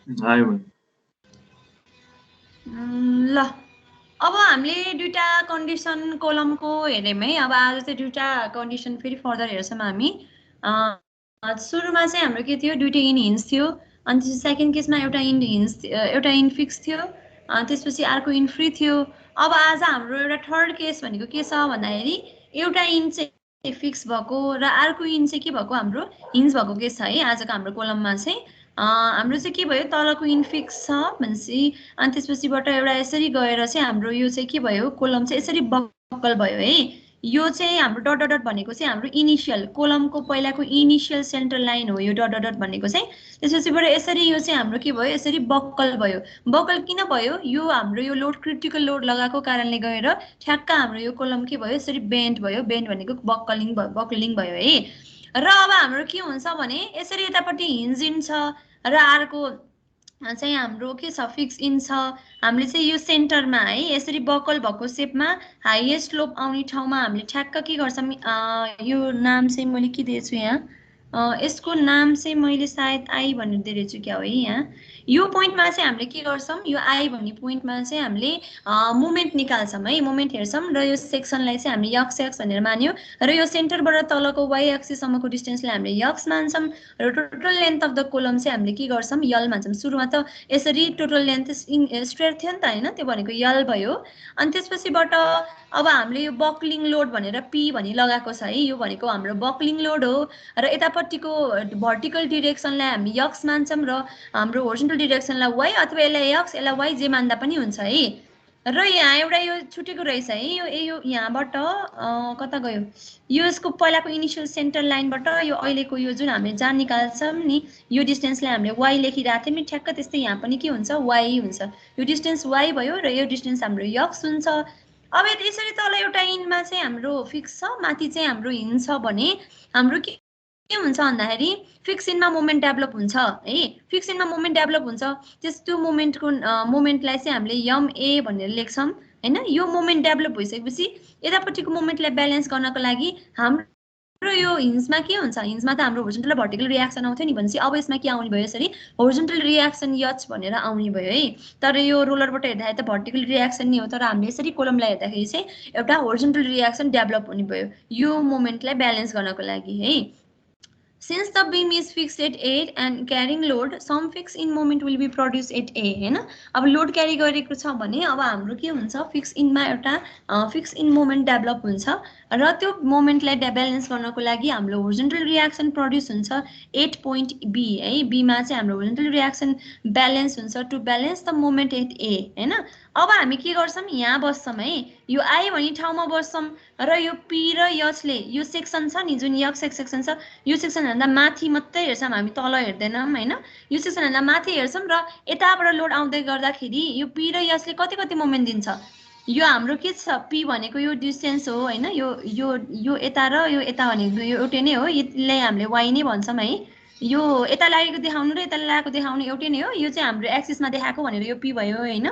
आयो भयो। ल अब हामीले दुईटा कन्डिसन कोलमको हेऱ्यौँ है। अब आज चाहिँ दुईटा कन्डिसन फेरि फर्दर हेर्छौँ हामी। सुरुमा चाहिँ हाम्रो के थियो, दुईटै इन हिन्ज थियो, अनि त्यसपछि सेकेन्ड केसमा एउटा इन हिन्ज एउटा इन फिक्स थियो, त्यसपछि अर्को इन फ्री थियो। अब आज हाम्रो एउटा थर्ड केस भनेको के छ भन्दाखेरि एउटा इन चाहिँ फिक्स भएको र अर्को इन चाहिँ के भएको हाम्रो हिन्ज भएको केस छ है आजको हाम्रो कोलममा चाहिँ। हाम्रो चाहिँ के भयो, तलको इन फिक्स छ भनेपछि अनि त्यसपछिबाट एउटा यसरी गएर चाहिँ हाम्रो यो चाहिँ के भयो, कोलम चाहिँ यसरी बक्कल भयो है। यो चाहिँ हाम्रो डट डट डट भनेको चाहिँ हाम्रो इनिसियल कोलमको पहिलाको इनिसियल सेन्ट्रल लाइन हो यो डट डट डट भनेको चाहिँ। त्यसपछिबाट यसरी यो चाहिँ हाम्रो के भयो, यसरी बक्कल भयो। बक्कल किन भयो, यो हाम्रो यो लोड क्रिटिकल लोड लगाएको कारणले गएर ठ्याक्क हाम्रो यो कोलम के भयो, यसरी बेन्ड भयो। बेन्ड भनेको बक्लिङ भयो है। र अब हाम्रो के हुन्छ भने यसरी यतापट्टि हिन्ज इन छ र अर्को चाहिँ हाम्रो के छ, फिक्स इन छ। हामीले चाहिँ यो सेन्टरमा है यसरी बकल भएको सेपमा हाइएस्ट स्लोप आउने ठाउँमा हामीले ठ्याक्क के गर्छौँ, यो नाम चाहिँ मैले के दिएछु यहाँ, यसको नाम चाहिँ मैले सायद आई भनेर दिएको छु क्या हो है। यहाँ यो पोइन्टमा चाहिँ हामीले के गर्छौँ, यो आई भन्ने पोइन्टमा चाहिँ हामीले मोमेन्ट निकाल्छौँ है, मोमेन्ट हेर्छौँ र यो सेक्सनलाई चाहिँ हामीले यक्स एक्स भनेर मान्यो र यो सेन्टरबाट तलको वाइ एक्सिससम्मको डिस्टेन्सलाई हामीले यक्स मान्छौँ र total length of the column चाहिँ हामीले के गर्छौँ, यल मान्छौँ। सुरुमा त यसरी टोटल लेन्थ स्ट्रेट थियो नि त होइन, त्यो भनेको यल भयो। अनि त्यसपछिबाट अब हामीले यो बक्लिङ लोड भनेर पी भनी लगाएको छ है, यो भनेको हाम्रो बक्लिङ लोड हो र यतापट्टिको भर्टिकल डिरेक्सनलाई हामी यक्स मान्छौँ र हाम्रो होरिजोन्टल डिरेक्सनलाई वाइ अथवा यसलाई यक्स यसलाई वाइ जे मान्दा पनि हुन्छ है। र यहाँ एउटा यो छुटेको रहेछ है, यो यहाँबाट कता गयो, यो यसको पहिलाको इनिसियल सेन्टर लाइनबाट यो अहिलेको यो जुन हामीले जान निकाल्छौँ नि यो डिस्टेन्सलाई हामीले वाइ लेखिरहेको थियौँ नि, ठ्याक्क त्यस्तै यहाँ पनि के हुन्छ, वाइ हुन्छ। यो डिस्टेन्स वाइ भयो र यो डिस्टेन्स हाम्रो यक्स हुन्छ। अब यसरी तल एउटा इनमा चाहिँ हाम्रो फिक्स छ, माथि चाहिँ हाम्रो हिन्ज छ भने हाम्रो के हुन्छ भन्दाखेरि फिक्स इनमा मोमेन्ट डेभलप हुन्छ है। फिक्स इनमा मोमेन्ट डेभलप हुन्छ, त्यो मोमेन्टको मोमेन्टलाई चाहिँ हामीले एमए भनेर लेख्छौँ होइन। यो मोमेन्ट डेभलप भइसकेपछि यतापट्टिको मोमेन्टलाई ब्यालेन्स गर्नको लागि हाम्रो यो हिन्जमा के हुन्छ, हिन्जमा त हाम्रो होरिजोन्टल र भर्टिकल रियाक्सन आउँथ्यो नि भनेपछि अब यसमा के आउने भयो, यसरी होरिजोन्टल रियाक्सन यच भनेर आउने भयो है। तर यो रोलरबाट हेर्दाखेरि त भर्टिकल रियाक्सन नि हो, तर हामीले यसरी कोलमलाई हेर्दाखेरि चाहिँ एउटा होरिजोन्टल रियाक्सन डेभलप हुने भयो यो मोमेन्टलाई ब्यालेन्स गर्नको लागि है। Since the beam is fixed at A and carrying load, some fixed in moment will be produced at A हैन। अब लोड क्यारी गरेको छ भने अब हाम्रो के हुन्छ, फिक्स इनमा एउटा फिक्स इन मोमेन्ट डेभलप हुन्छ र त्यो मोमेन्टलाई ब्यालेन्स गर्नको लागि हाम्रो होरिजोन्टल रियाक्सन प्रड्युस हुन्छ एट पोइन्ट बी है। बीमा चाहिँ हाम्रो होरिजोन्टल रियाक्सन ब्यालेन्स हुन्छ to balance the moment at A हैन। अब हामी के गर्छौँ, यहाँ बस्छौँ है, यो आई भन्ने ठाउँमा बस्छौँ र यो पी र यचले यो सेक्सन छ नि जुन यक्स एक्स सेक्सन छ, यो सेक्सन हेर्दा माथि मात्रै हेर्छौँ हामी, तल हेर्दैनौँ होइन। यो सेक्सन हेर्दा माथि हेर्छौँ र यताबाट लोड आउँदै गर्दाखेरि यो पी र यसले कति कति मोमेन्ट दिन्छ, यो हाम्रो के छ, पी भनेको यो डिस्टेन्स हो होइन। यो यो यो यता र यो यता भनेको यो एउटै नै हो, यसलाई हामीले वाइ नै भन्छौँ है। यो यता लागेको देखाउनु र यता लागेको देखाउनु एउटै नै हो। यो चाहिँ हाम्रो एक्सिसमा देखाएको भनेर यो पी भयो होइन।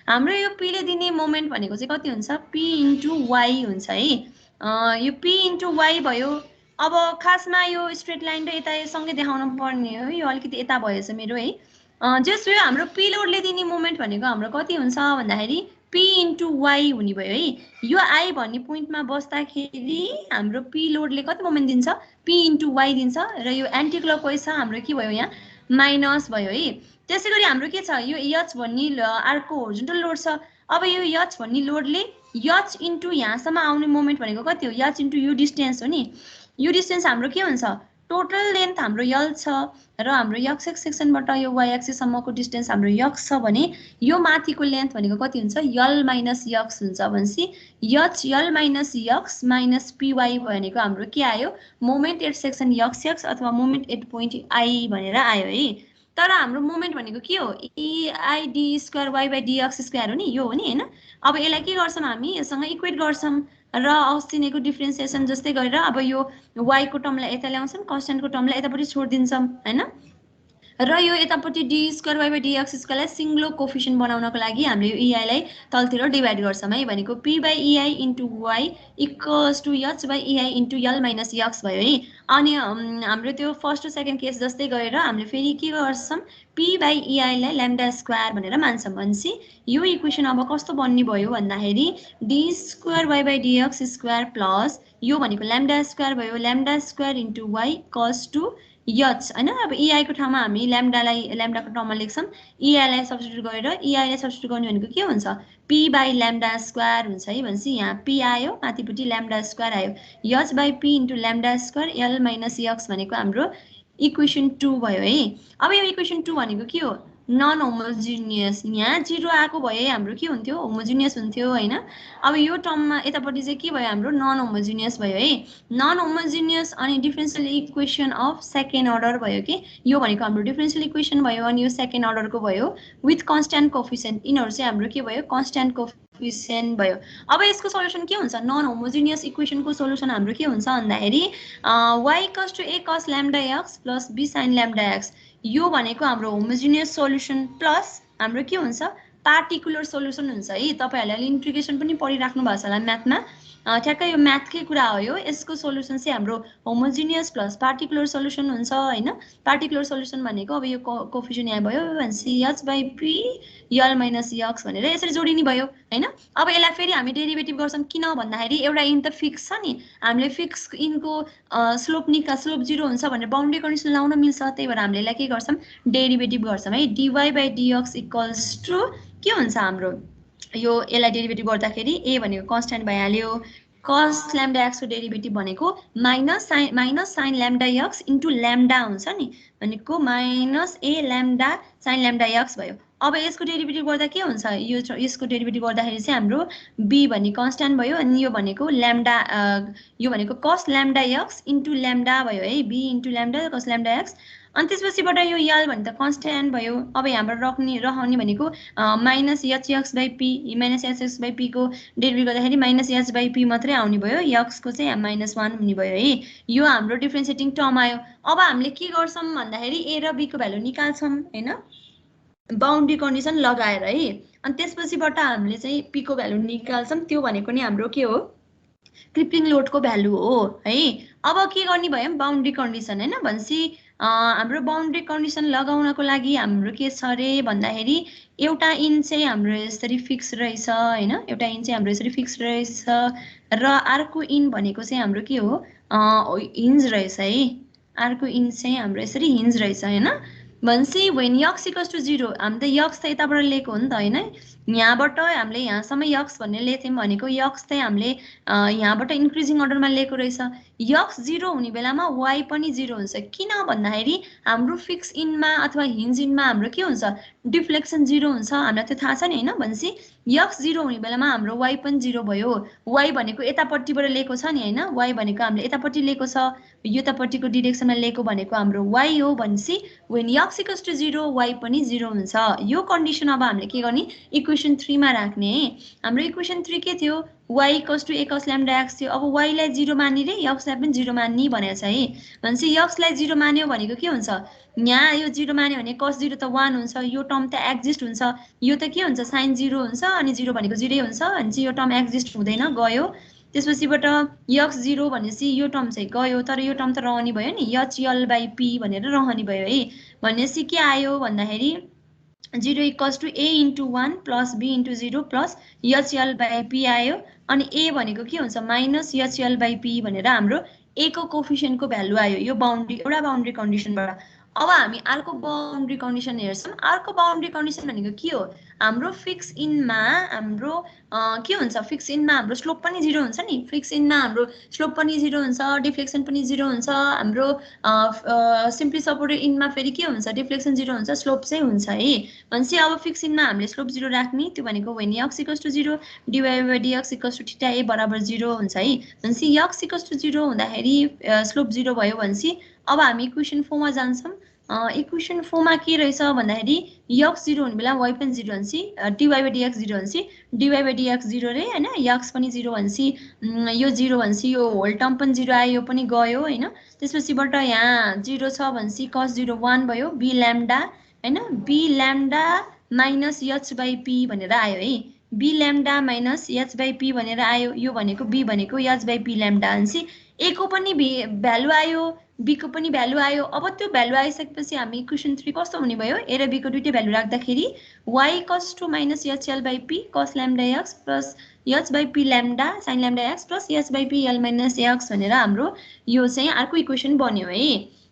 हाम्रो यो पीले दिने मोमेन्ट भनेको चाहिँ कति हुन्छ, पी इन्टु वाइ हुन्छ है। यो पी इन्टु वाइ भयो। अब खासमा यो स्ट्रेट लाइन र यता सँगै देखाउनु पर्ने हो, यो अलिकति यता भएछ मेरो है। जस यो हाम्रो पी लोडले दिने मोमेन्ट भनेको हाम्रो कति हुन्छ भन्दाखेरि पी इन्टु वाइ हुने भयो है। यो आई भन्ने पोइन्टमा बस्दाखेरि हाम्रो पी लोडले कति मोमेन्ट दिन्छ, पी इन्टु वाइ दिन्छ र यो एन्टी क्लकवाइज छ हाम्रो के भयो, यहाँ माइनस भयो है। त्यसै गरी हाम्रो के छ, यो यच भन्ने अर्को होरिजोन्टल लोड छ। अब यो यच भन्ने लोडले यच इन्टु यहाँसम्म आउने मोमेन्ट भनेको कति हो, यच इन्टु यो डिस्टेन्स हो नि। यो डिस्टेन्स हाम्रो के हुन्छ, टोटल लेन्थ हाम्रो यल छ र हाम्रो यक्स एक्स सेक्सनबाट यो वाइ एक्सिससम्मको डिस्टेन्स हाम्रो यक्स छ भने यो माथिको लेन्थ भनेको कति हुन्छ, यल माइनस यक्स हुन्छ भनेपछि h l minus x minus पिवाई भनेको हाम्रो के आयो, moment at section x x अथवा मोमेन्ट एट पोइन्ट आई भनेर आयो है। तर हाम्रो मोमेन्ट भनेको के हो, EID square why by dx square हो नि, यो हो नि होइन। अब यसलाई के गर्छौँ हामी, यससँग इक्वेट गर्छौँ र अस्तिनेको डिफ्रेन्सिएसन जस्तै गरेर अब यो वाइको टर्मलाई यता ल्याउँछौँ, कन्स्ट्यान्टको टर्मलाई यतापट्टि छोडिदिन्छौँ होइन। र यो यतापट्टि d square why by d x स्क्वायरलाई सिङ्गलो कोफिसियन्ट बनाउनको लागि हामीले यो इआईलाई तलतिर डिभाइड गर्छौँ है भनेको P by EI into Y equals to H by EI into L minus X भयो है। अनि हाम्रो त्यो फर्स्ट र सेकेन्ड केस जस्तै गएर हामीले फेरि के गर्छौँ पी बाई इआईलाई ल्याम्डा स्क्वायर भनेर मान्छौँ भनेपछि यो इक्वेसन अब कस्तो बन्ने भयो भन्दाखेरि D square why by dx square plus यो भनेको ल्याम्डा स्क्वायर भयो lambda square into Y equals to H होइन। अब इआईको ठाउँमा हामी ल्याम्डाको टर्ममा लेख्छौँ इआईलाई सब्स्टिट्युट गरेर इआईलाई सब्स्टिट्युट गर्ने भनेको के हुन्छ पी बाई ल्याम्डा स्क्वायर हुन्छ है भनेपछि यहाँ पी आयो माथिपट्टि ल्याम्डा स्क्वायर आयो H by P into lambda square L minus x भनेको हाम्रो इक्वेसन 2 भयो है। अब यो इक्वेसन 2 भनेको के हो नन होमोजिनियस यहाँ 0 आएको भए हाम्रो के हुन्थ्यो होमोजिनियस हुन्थ्यो होइन। अब यो टर्ममा यतापट्टि चाहिँ के भयो हाम्रो नन होमोजिनियस भयो है। नन होमोजिनियस अनि differential equation of second order भयो कि यो भनेको हाम्रो डिफरेन्सियल इक्वेसन भयो अनि यो सेकेन्ड अर्डरको भयो विथ कन्स्ट्यान्ट कोफिसियन्ट यिनीहरू चाहिँ हाम्रो के भयो कन्स्ट्यान्ट कोफिसियन्ट भयो। अब यसको सल्युसन के हुन्छ नन होमोजिनियस इक्वेसनको सल्युसन हाम्रो के हुन्छ भन्दाखेरि why equals to A cos lambda X plus B sine lambda X यो भनेको हाम्रो होमोजिनियस सोल्युसन प्लस हाम्रो के हुन्छ पार्टिकुलर सोल्युसन हुन्छ है। तपाईँहरूले इन्टिग्रेसन पनि पढिराख्नु भएको छ होला म्याथमा ठ्याक्कै यो म्याथकै कुरा हो यो। यसको सोल्युसन चाहिँ हाम्रो होमोजिनियस प्लस पार्टिकुलर सोल्युसन हुन्छ होइन। पार्टिकुलर सोल्युसन भनेको अब यो कोफिसियन्ट यहाँ भयो भनेपछि H by P L minus x भनेर यसरी जोडिने भयो होइन। अब यसलाई फेरि हामी डेरिभेटिभ गर्छौँ किन भन्दाखेरि एउटा इन त फिक्स छ नि हामीले फिक्स इनको स्लोप 0 हुन्छ भनेर बाउन्ड्री कन्डिसन लाउन मिल्छ त्यही भएर हामीले यसलाई के गर्छौँ डेरिभेटिभ गर्छौँ है। DY by DX equals to के हुन्छ हाम्रो यो यसलाई डेरिभेटिभ गर्दाखेरि ए भनेको कन्स्ट्यान्ट भइहाल्यो कस ल्याम्डा एक्सको डेरिभेटिभ भनेको minus sine lambda X into lambda हुन्छ नि भनेको minus A lambda sine lambda X भयो। अब यसको डेरिभेटिभ गर्दा के हुन्छ यसको डेरिभेटिभ गर्दाखेरि चाहिँ हाम्रो बी भन्ने कन्स्ट्यान्ट भयो अनि यो भनेको ल्याम्डा यो भनेको कस ल्याम्डा एक्स इन्टु ल्याम्डा भयो है बी इन्टु ल्याम्डा कस ल्याम्डा एक्स अनि त्यसपछिबाट यो यल भने त कन्स्ट्यान्ट भयो। अब यहाँबाट रहने भनेको minus H X by P minus H X by पीको डेरिभेटिभ गर्दाखेरि माइनस एच बाई पी मात्रै आउने भयो एक्सको चाहिँ -1 हुने भयो है। यो हाम्रो डिफ्रेन्सिएटिङ टर्म आयो। अब हामीले के गर्छौँ भन्दाखेरि ए र बीको भ्यालु निकाल्छौँ होइन बाउन्ड्री कन्डिसन लगाएर है। अनि त्यसपछिबाट हामीले चाहिँ पीको भ्यालु निकाल्छौँ त्यो भनेको नि हाम्रो के हो क्रिपिङ लोडको भ्यालु हो है। अब के गर्ने भयो बाउन्ड्री कन्डिसन होइन भनेपछि हाम्रो बाउन्ड्री कन्डिसन लगाउनको लागि हाम्रो के छ अरे भन्दाखेरि एउटा इन चाहिँ हाम्रो यसरी फिक्स रहेछ होइन एउटा इन चाहिँ हाम्रो यसरी फिक्स रहेछ र अर्को इन भनेको चाहिँ हाम्रो के हो हिन्ज रहेछ है। अर्को इन चाहिँ हाम्रो यसरी हिन्ज रहेछ होइन भनेपछि वेन यक्स इक्वल्स टु 0 हामी त यक्स त यताबाट लिएको हो नि त होइन यहाँबाट हामीले यहाँसम्म यक्स भन्ने लेख्यौँ भनेको यक्स चाहिँ हामीले यहाँबाट इन्क्रिजिङ अर्डरमा लिएको रहेछ। यक्स 0 हुने बेलामा वाइ पनि 0 हुन्छ किन भन्दाखेरि हाम्रो फिक्स इनमा अथवा हिन्ज इनमा हाम्रो के हुन्छ डिफ्लेक्सन 0 हुन्छ हामीलाई त्यो थाहा छ नि होइन भनेपछि यक्स 0 हुने बेलामा हाम्रो वाइ पनि 0 भयो। वाइ भनेको यतापट्टिबाट लिएको छ नि होइन वाइ भनेको हामीले यतापट्टि लिएको छ यतापट्टिको डिरेक्सनमा लिएको भनेको हाम्रो वाइ हो भनेपछि when X equals to 0 Y पनि 0 हुन्छ। यो कन्डिसन अब हामीले के गर्ने इक्वेसन 3 मा राख्ने हाम्रो इक्वेसन 3 के थियो why equals to A cos lambda x थियो। अब वाइलाई 0 मान्ने रे यक्सलाई पनि 0 मान्ने भनेको छ है भनेपछि यक्सलाई 0 मान्यो भनेको के हुन्छ यहाँ यो 0 मान्यो भने cos 0 त 1 हुन्छ यो टर्म त एक्जिस्ट हुन्छ यो त के हुन्छ sin 0 हुन्छ अनि 0 भनेको 0 हुन्छ अनि चाहिँ यो टर्म एक्जिस्ट हुँदैन गयो। त्यसपछिबाट x 0 भनेपछि यो टर्म चाहिँ गयो तर यो टर्म त रहने भयो नि HL बाई p भनेर रहने भयो है। भनेपछि के आयो भन्दाखेरि 0 equals to a into 1 plus b into 0 plus HL by p आयो अनि a भनेको के हुन्छ माइनस HL बाई p भनेर हाम्रो a को कोफिसियन्टको भ्यालु आयो यो एउटा बाउन्ड्री कन्डिसनबाट। अब हामी अर्को बाउन्ड्री कन्डिसन हेर्छौँ। अर्को बाउन्ड्री कन्डिसन भनेको के हो हाम्रो फिक्स इनमा हाम्रो के हुन्छ फिक्स इनमा हाम्रो स्लोप पनि 0 हुन्छ नि फिक्स इनमा हाम्रो स्लोप पनि 0 हुन्छ डिफ्लेक्सन पनि 0 हुन्छ हाम्रो सिम्पली सपोर्टेड इनमा फेरि के हुन्छ डिफ्लेक्सन 0 हुन्छ स्लोप चाहिँ हुन्छ है। भनेपछि अब फिक्स इनमा हामीले स्लोप 0 राख्ने त्यो भनेको when x equals to 0 divide by dx equals to theta a बराबर 0 हुन्छ है। भनेपछि x इक्वल्स टु 0 हुँदाखेरि स्लोप 0 भयो भनेपछि अब हामी इक्वेसन 4 मा जान्छौँ। इक्वेसन 4 मा के रहेछ भन्दाखेरि x 0 हुने बेला y पनि 0 भनेसी dy/dx 0 भनेसी dy/dx 0 रे हैन x पनि 0 भनेसी यो 0 भनेसी यो होल टर्म पनि 0 आयो यो पनि गयो हैन त्यसपछिबाट यहाँ 0 छ भनेसी cos 0 1 भयो b lambda हैन b lambda minus h/p भनेर आयो है b lambda minus h/p भनेर आयो यो भनेको b भनेको h/p lambda भनेसी a को पनि भ्यालु आयो b को पनि भ्यालु आयो अब त्यो भ्यालु आइसकेपछि हामी इक्वेसन 3 कस्तो हुने भयो a र b को दुईटै भ्यालु राख्दाखेरि y cos 2 minus hl/p cos lambda x plus h/p lambda sin lambda x plus h/p l minus x भनेर हाम्रो यो चाहिँ अर्को इक्वेसन बन्यो है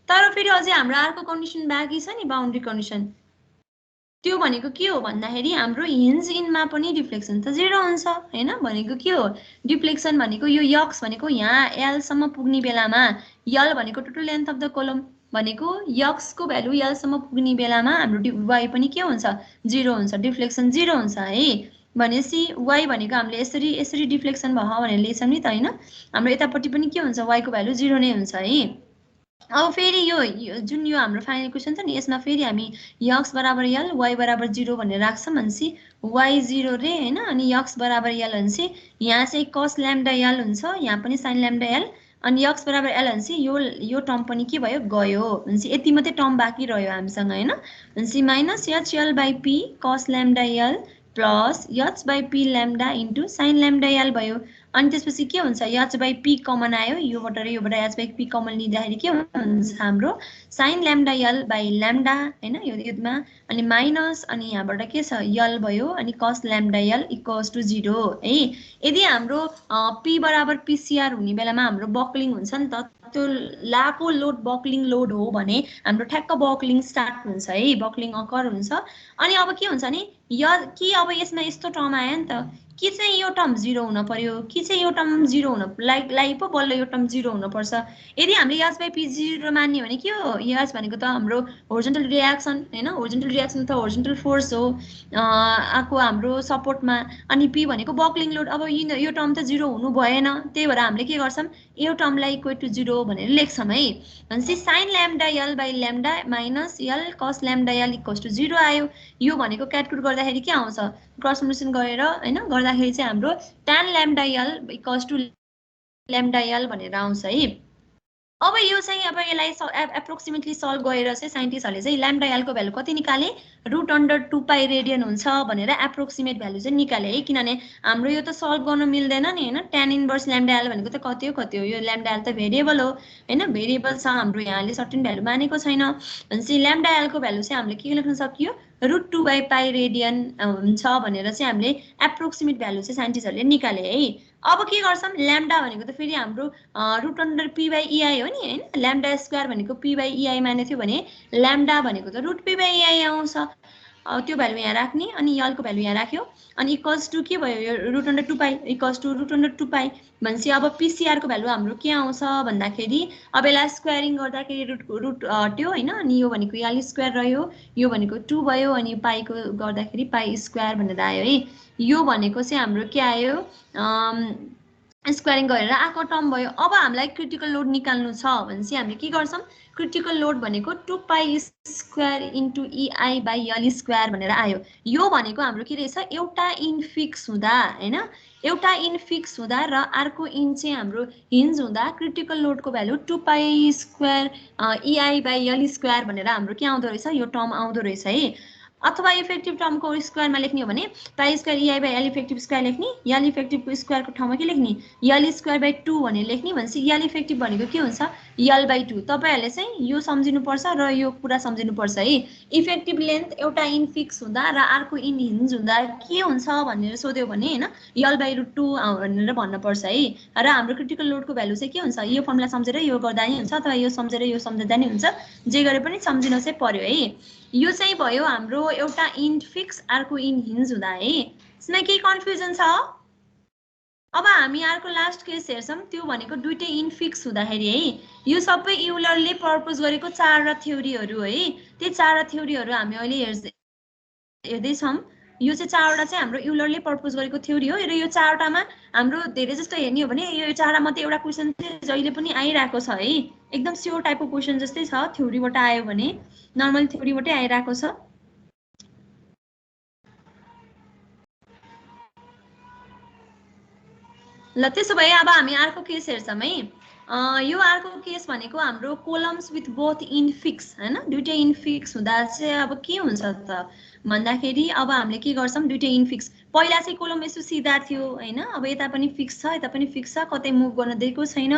तर फेरि अझै हाम्रो अर्को कन्डिसन बाँकी छ नि बाउन्ड्री कन्डिसन त्यो भनेको के हो भन्दाखेरि हाम्रो हिन्ज इनमा पनि डिफ्लेक्सन त 0 हुन्छ हैन भनेको के हो डिफ्लेक्सन भनेको यो x भनेको यहाँ l सम्म पुग्ने बेलामा l भनेको टोटल लेन्थ अफ द कलम भनेको x को भ्यालु l सम्म पुग्ने बेलामा हाम्रो y पनि के हुन्छ 0 हुन्छ डिफ्लेक्सन 0 हुन्छ है भनेसी y भनेको हामीले यसरी डिफ्लेक्सन भयो भनेर लेख्छौं नि त हैन हाम्रो यतापट्टि पनि के हुन्छ y को भ्यालु 0 नै हुन्छ है अब फेरि यो जुन यो हाम्रो फाइनल क्वेशन छ नि यसमा फेरि हामी x बराबर l y बराबर 0 भनेर राख्छौं भनेसी y 0 रे हैन अनि x बराबर l भनेसी यहाँ चाहिँ cos lambda l हुन्छ यहाँ पनि sin lambda l अनि x बराबर l भनेसी यो टर्म पनि के भयो गयो भनेसी यति मात्रै टर्म बाँकी रह्यो हामीसँग हैन भनेसी minus h/p cos lambda l plus h/p lambda into sin lambda l भयो अनि त्यसपछि के हुन्छ h/p कमन आयो योबाट र योबाट h/p कमन लिँदाखेरि के हुन्छ हाम्रो sin lambda l by lambda हैन यो युमा अनि माइनस अनि यहाँबाट के छ l भयो अनि cos lambda l equals to 0 है यदि हाम्रो p बराबर pcr हुने बेलामा हाम्रो बक्लिङ हुन्छ नि त त्यो लाको लोड बक्लिङ लोड हो भने हाम्रो ठ्याक्क बक्लिङ स्टार्ट हुन्छ है बक्लिङ अकर हुन्छ अनि अब के हुन्छ नि कि अब यसमा यस्तो टर्म आयो नि त कि चाहिँ यो टर्म 0 हुन पर्यो कि चाहिँ यो टर्म 0 हुन लाइक पो बल्ल यो टर्म 0 हुन पर्छ यदि हामीले h/p 0 मान्ने भने के हो h भनेको त हाम्रो होरिजोन्टल रिएक्सन हैन होरिजोन्टल रिएक्सन त होरिजोन्टल फोर्स हो आको हाम्रो सपोर्टमा अनि p भनेको बक्लिङ लोड अब यो टर्म त 0 हुनु भएन त्यही भएर हामीले के गर्छौं यो टर्मलाई इक्वल टु 0 भनेर लेख्छौं है भनेसी sin lambda l by lambda minus l cos lambda l equals to 0 आयो यो भनेको क्याल्कुलेट गर्दाखेरि के आउँछ क्रस सल्युसन गरेर हैन गर्दाखेरि चाहिँ हाम्रो tan lambda l equals to lambda l भनेर आउँछ है अब यो चाहिँ अब यसलाई एप्रोक्सिमेटली सल्भ गरेर चाहिँ साइन्टिस्टहरुले चाहिँ lambda l को भ्यालु कति निकाले √2π रेडियन हुन्छ भनेर एप्रोक्सिमेट भ्यालु चाहिँ निकाले है किनभने हाम्रो यो त सल्भ गर्न मिल्दैन नि हैन tan इन्भर्स lambda l भनेको त कति हो यो lambda l त भेरिएबल हो हैन भेरिएबल छ हाम्रो यहाँले सर्टेन भ्यालु मानेको छैन भनेपछि lambda l को भ्यालु चाहिँ हामीले के लेख्न सकियो √2π रेडियन हुन्छ भनेर चाहिँ हामीले एप्रोक्सिमेट भ्यालु चाहिँ साइन्टिस्टहरुले निकाले है अब के गर्छौं ल्याम्डा भनेको त फेरि हाम्रो √p/ei हो नि हैन ल्याम्डा स्क्वायर भनेको p/ei माने थियो भने ल्याम्डा भनेको त √p/ei आउँछ त्यो भ्यालु यहाँ राख्ने अनि l को भ्यालु यहाँ राख्यो अनि इक्वल्स टु के भयो यो √2π इक्वल्स टु √2π भनेपछि अब pcr को भ्यालु हाम्रो के आउँछ भन्दाखेरि अब यसलाई स्क्वायरिङ गर्दाखेरि रुट हट्यो हैन अनि यो भनेको l स्क्वायर रह्यो यो भनेको 2 भयो अनि पाइ को गर्दाखेरि पाइ स्क्वायर भनेर आयो है यो भनेको चाहिँ हाम्रो के आयो स्क्वायरिङ गरेर आको टर्म भयो अब हामीलाई क्रिटिकल लोड निकाल्नु छ भनेपछि हामीले के गर्छौं क्रिटिकल लोड भनेको 2π square into ei by l square भनेर आयो यो भनेको हाम्रो के रहेछ एउटा इन फिक्स हुँदा हैन एउटा इन फिक्स हुँदा र अर्को इन चाहिँ हाम्रो हिन्ज हुँदा क्रिटिकल लोडको value 2π square ei by l square भनेर हाम्रो के आउँदो रहेछ यो टर्म आउँदो रहेछ है अथवा इफेक्टिभ टर्मको स्क्वायरमा लेख्ने हो भने पाइ square ei by l effective square लेख्ने l इफेक्टिभको स्क्वायरको ठाउँमा के लेख्ने l स्क्वायर by 2 भनेर लेख्ने भनेपछि l इफेक्टिभ भनेको के हुन्छ l by 2 तपाईहरुले चाहिँ यो सम्झिनु पर्छ र यो कुरा सम्झिनु पर्छ है इफेक्टिभ लेन्थ एउटा इन फिक्स हुँदा र अर्को इन हिन्ज हुँदा के हुन्छ भनेर सोध्यो भने हैन l by √2 भनेर भन्न पर्छ है र हाम्रो क्रिटिकल लोडको भ्यालु चाहिँ के हुन्छ यो फर्मुला सम्झेर यो गर्दा नि हुन्छ अथवा यो सम्झेर यो सम्झदा नि हुन्छ जे गरे पनि सम्झिन चाहिँ पर्यो है यो चाहिँ भयो हाम्रो एउटा इन फिक्स अर्को इन हिन्ज हुँदा है यसमा के कन्फ्युजन छ अब हामी अर्को लास्ट केस हेर्छौं त्यो भनेको दुईटै इन फिक्स हुँदाखेरि है यो सबै युलरले प्रपोज गरेको चार र थ्योरीहरु है त्यो चार र थ्योरीहरु हामी अहिले हेर्दै छौं यो चाहिँ चारवटा चाहिँ हाम्रो युलरले प्रपोज गरेको थ्योरी हो र यो चारवटामा हाम्रो धेरै जस्तो हेर्ने हो भने यो चारवटा मध्ये एउटा क्वेसन चाहिँ जहिले पनि आइरहेको छ है, एकदम स्योर टाइपको क्वेसन जस्तै छ, थ्योरीबाट आयो भने नर्मल थ्योरीबाटै आइरहेको छ। ल त्यसो भए अब हामी अर्को केस हेर्छौँ है। यो अर्को केस भनेको हाम्रो कोलम्स विथ बोथ इनफिक्स हैन, दुईटै इनफिक्स हुँदा चाहिँ अब के हुन्छ त भन्दाखेरि अब हामीले के गर्छौँ, दुईटै इनफिक्स। पहिला चाहिँ कोलम यसो सिधा थियो हैन, अब यता पनि फिक्स छ यता पनि फिक्स छ, कतै मुभ गर्न दिएको छैन,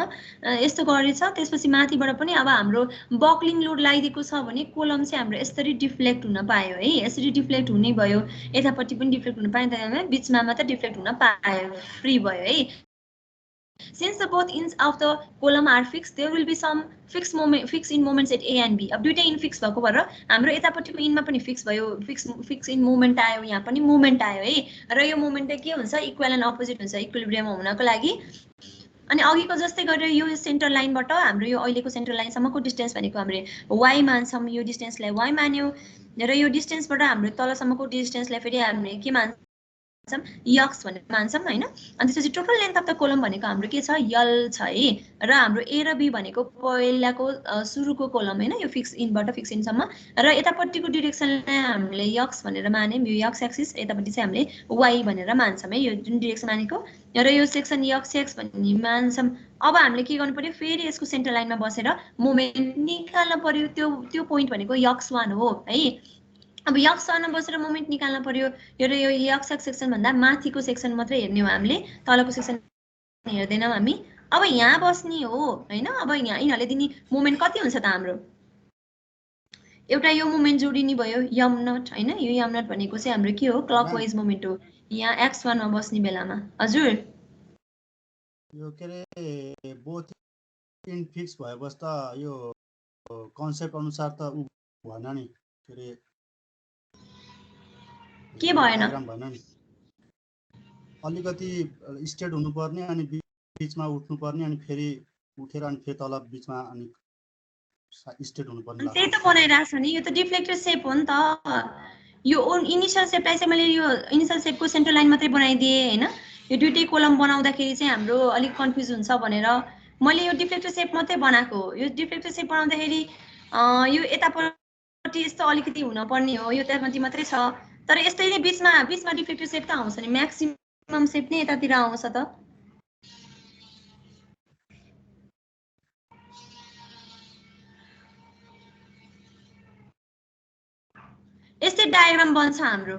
यस्तो गरेछ। त्यसपछि माथिबाट पनि अब हाम्रो बक्लिङ लोड लगाइदिएको छ भने कोलम चाहिँ हाम्रो यसरी डिफ्लेक्ट हुन पायो है, यसरी डिफ्लेक्ट हुने भयो, यतापट्टि पनि डिफ्लेक्ट हुन पायो, बिचमा मात्र डिफ्लेक्ट हुन पायो, फ्री भयो है। Since the both ends of the column are fixed, there will be some fixed in moments at A and B. अब दुईटै इन फिक्स भएको भएर हाम्रो यतापट्टिको इनमा पनि फिक्स भयो, फिक्स इन मोमेन्ट आयो, यहाँ पनि मोमेन्ट आयो है। र यो मोमेन्ट के हुन्छ, इक्वल एन्ड अपोजिट हुन्छ इक्विलिब्रियम हुनको लागि। अनि अघिको जस्तै गरेर यो सेन्टर लाइनबाट हाम्रो यो अहिलेको सेन्टर लाइनसम्मको डिस्टेन्स भनेको हामीले y मान्छौँ, यो डिस्टेन्सलाई y मान्यो, र यो डिस्टेन्सबाट हाम्रो तलसम्मको डिस्टेन्सलाई फेरि हामीले के मान्छौँ, यक्स भनेर मान्छौँ हैन। अनि त्यसपछि total length of the column भनेको हाम्रो के छ, यल छ है। र हाम्रो ए र बी भनेको पहिलाको सुरुको कोलम हैन, यो फिक्स इनबाट फिक्स इनसम्म, र यतापट्टिको डिरेक्सनलाई हामीले यक्स भनेर मान्यौँ, यो यक्स एक्सिस, यतापट्टि चाहिँ हामीले वाई भनेर मान्छौँ है, यो जुन डिरेक्सन मानेको, र यो सेक्सन यक्स एक्स भन्ने मान्छौँ। अब हामीले के गर्नु पर्यो, फेरि यसको सेन्टर लाइनमा बसेर मोमेन्ट निकाल्न पर्यो, त्यो पोइन्ट भनेको यक्स 1 हो है। अब यक्स 1 बसेर मोमेन्ट निकाल्न पर्यो, र यो यक्स एक्स सेक्सन भन्दा माथिको सेक्सन मात्रै हेर्ने हो हामीले, तलको सेक्सन हेर्दैनौँ हामी। अब यहाँ बस्ने हो हैन। अब यहाँ यिनीहरूले दिने मोमेन्ट कति हुन्छ त हाम्रो, एउटा यो मोमेन्ट जोडिने भयो यम नट हैन, यो यम नट भनेको चाहिँ हाम्रो के हो, क्लकवाइज मोमेन्ट हो यहाँ x1 मा बस्ने बेलामा। हजुर यो के रे बोथ इन फिक्स भएपछि त यो कन्सेप्ट अनुसार त भएन नि, के भएन, डायग्राम भएन नि, अलिकति स्ट्रेट हुनुपर्ने अनि बीचमा उठ्नुपर्ने अनि फेरि उठेर अनि फेरि तल बीचमा अनि स्ट्रेट हुनुपर्ने। त्यही त बनाइरहेछ नि, यो त डिफ्लेक्टेड सेप हो नि त। यो इनिशियल सेपलाई चाहिँ मैले यो इनिशियल सेपको सेन्टर लाइन मात्रै बनाइदिएँ हैन, यो दुईटै कोलम बनाउँदाखेरि चाहिँ हाम्रो अलिक कन्फ्युज हुन्छ भनेर मैले यो डिफ्लेक्टेड सेप मात्रै बनाएको। यो डिफ्लेक्टेड सेप बनाउँदाखेरि यो यतापट्टि यस्तो अलिकति हुनुपर्ने हो, यो त्यहाँपट्टि मात्रै छ, तर यस्तै नै बिचमा डिफ्लेक्टेड सेप त आउँछ नि, म्याक्सिमम सेप नै यतातिर आउँछ त। यस्तै डायग्राम बन्छ हाम्रो।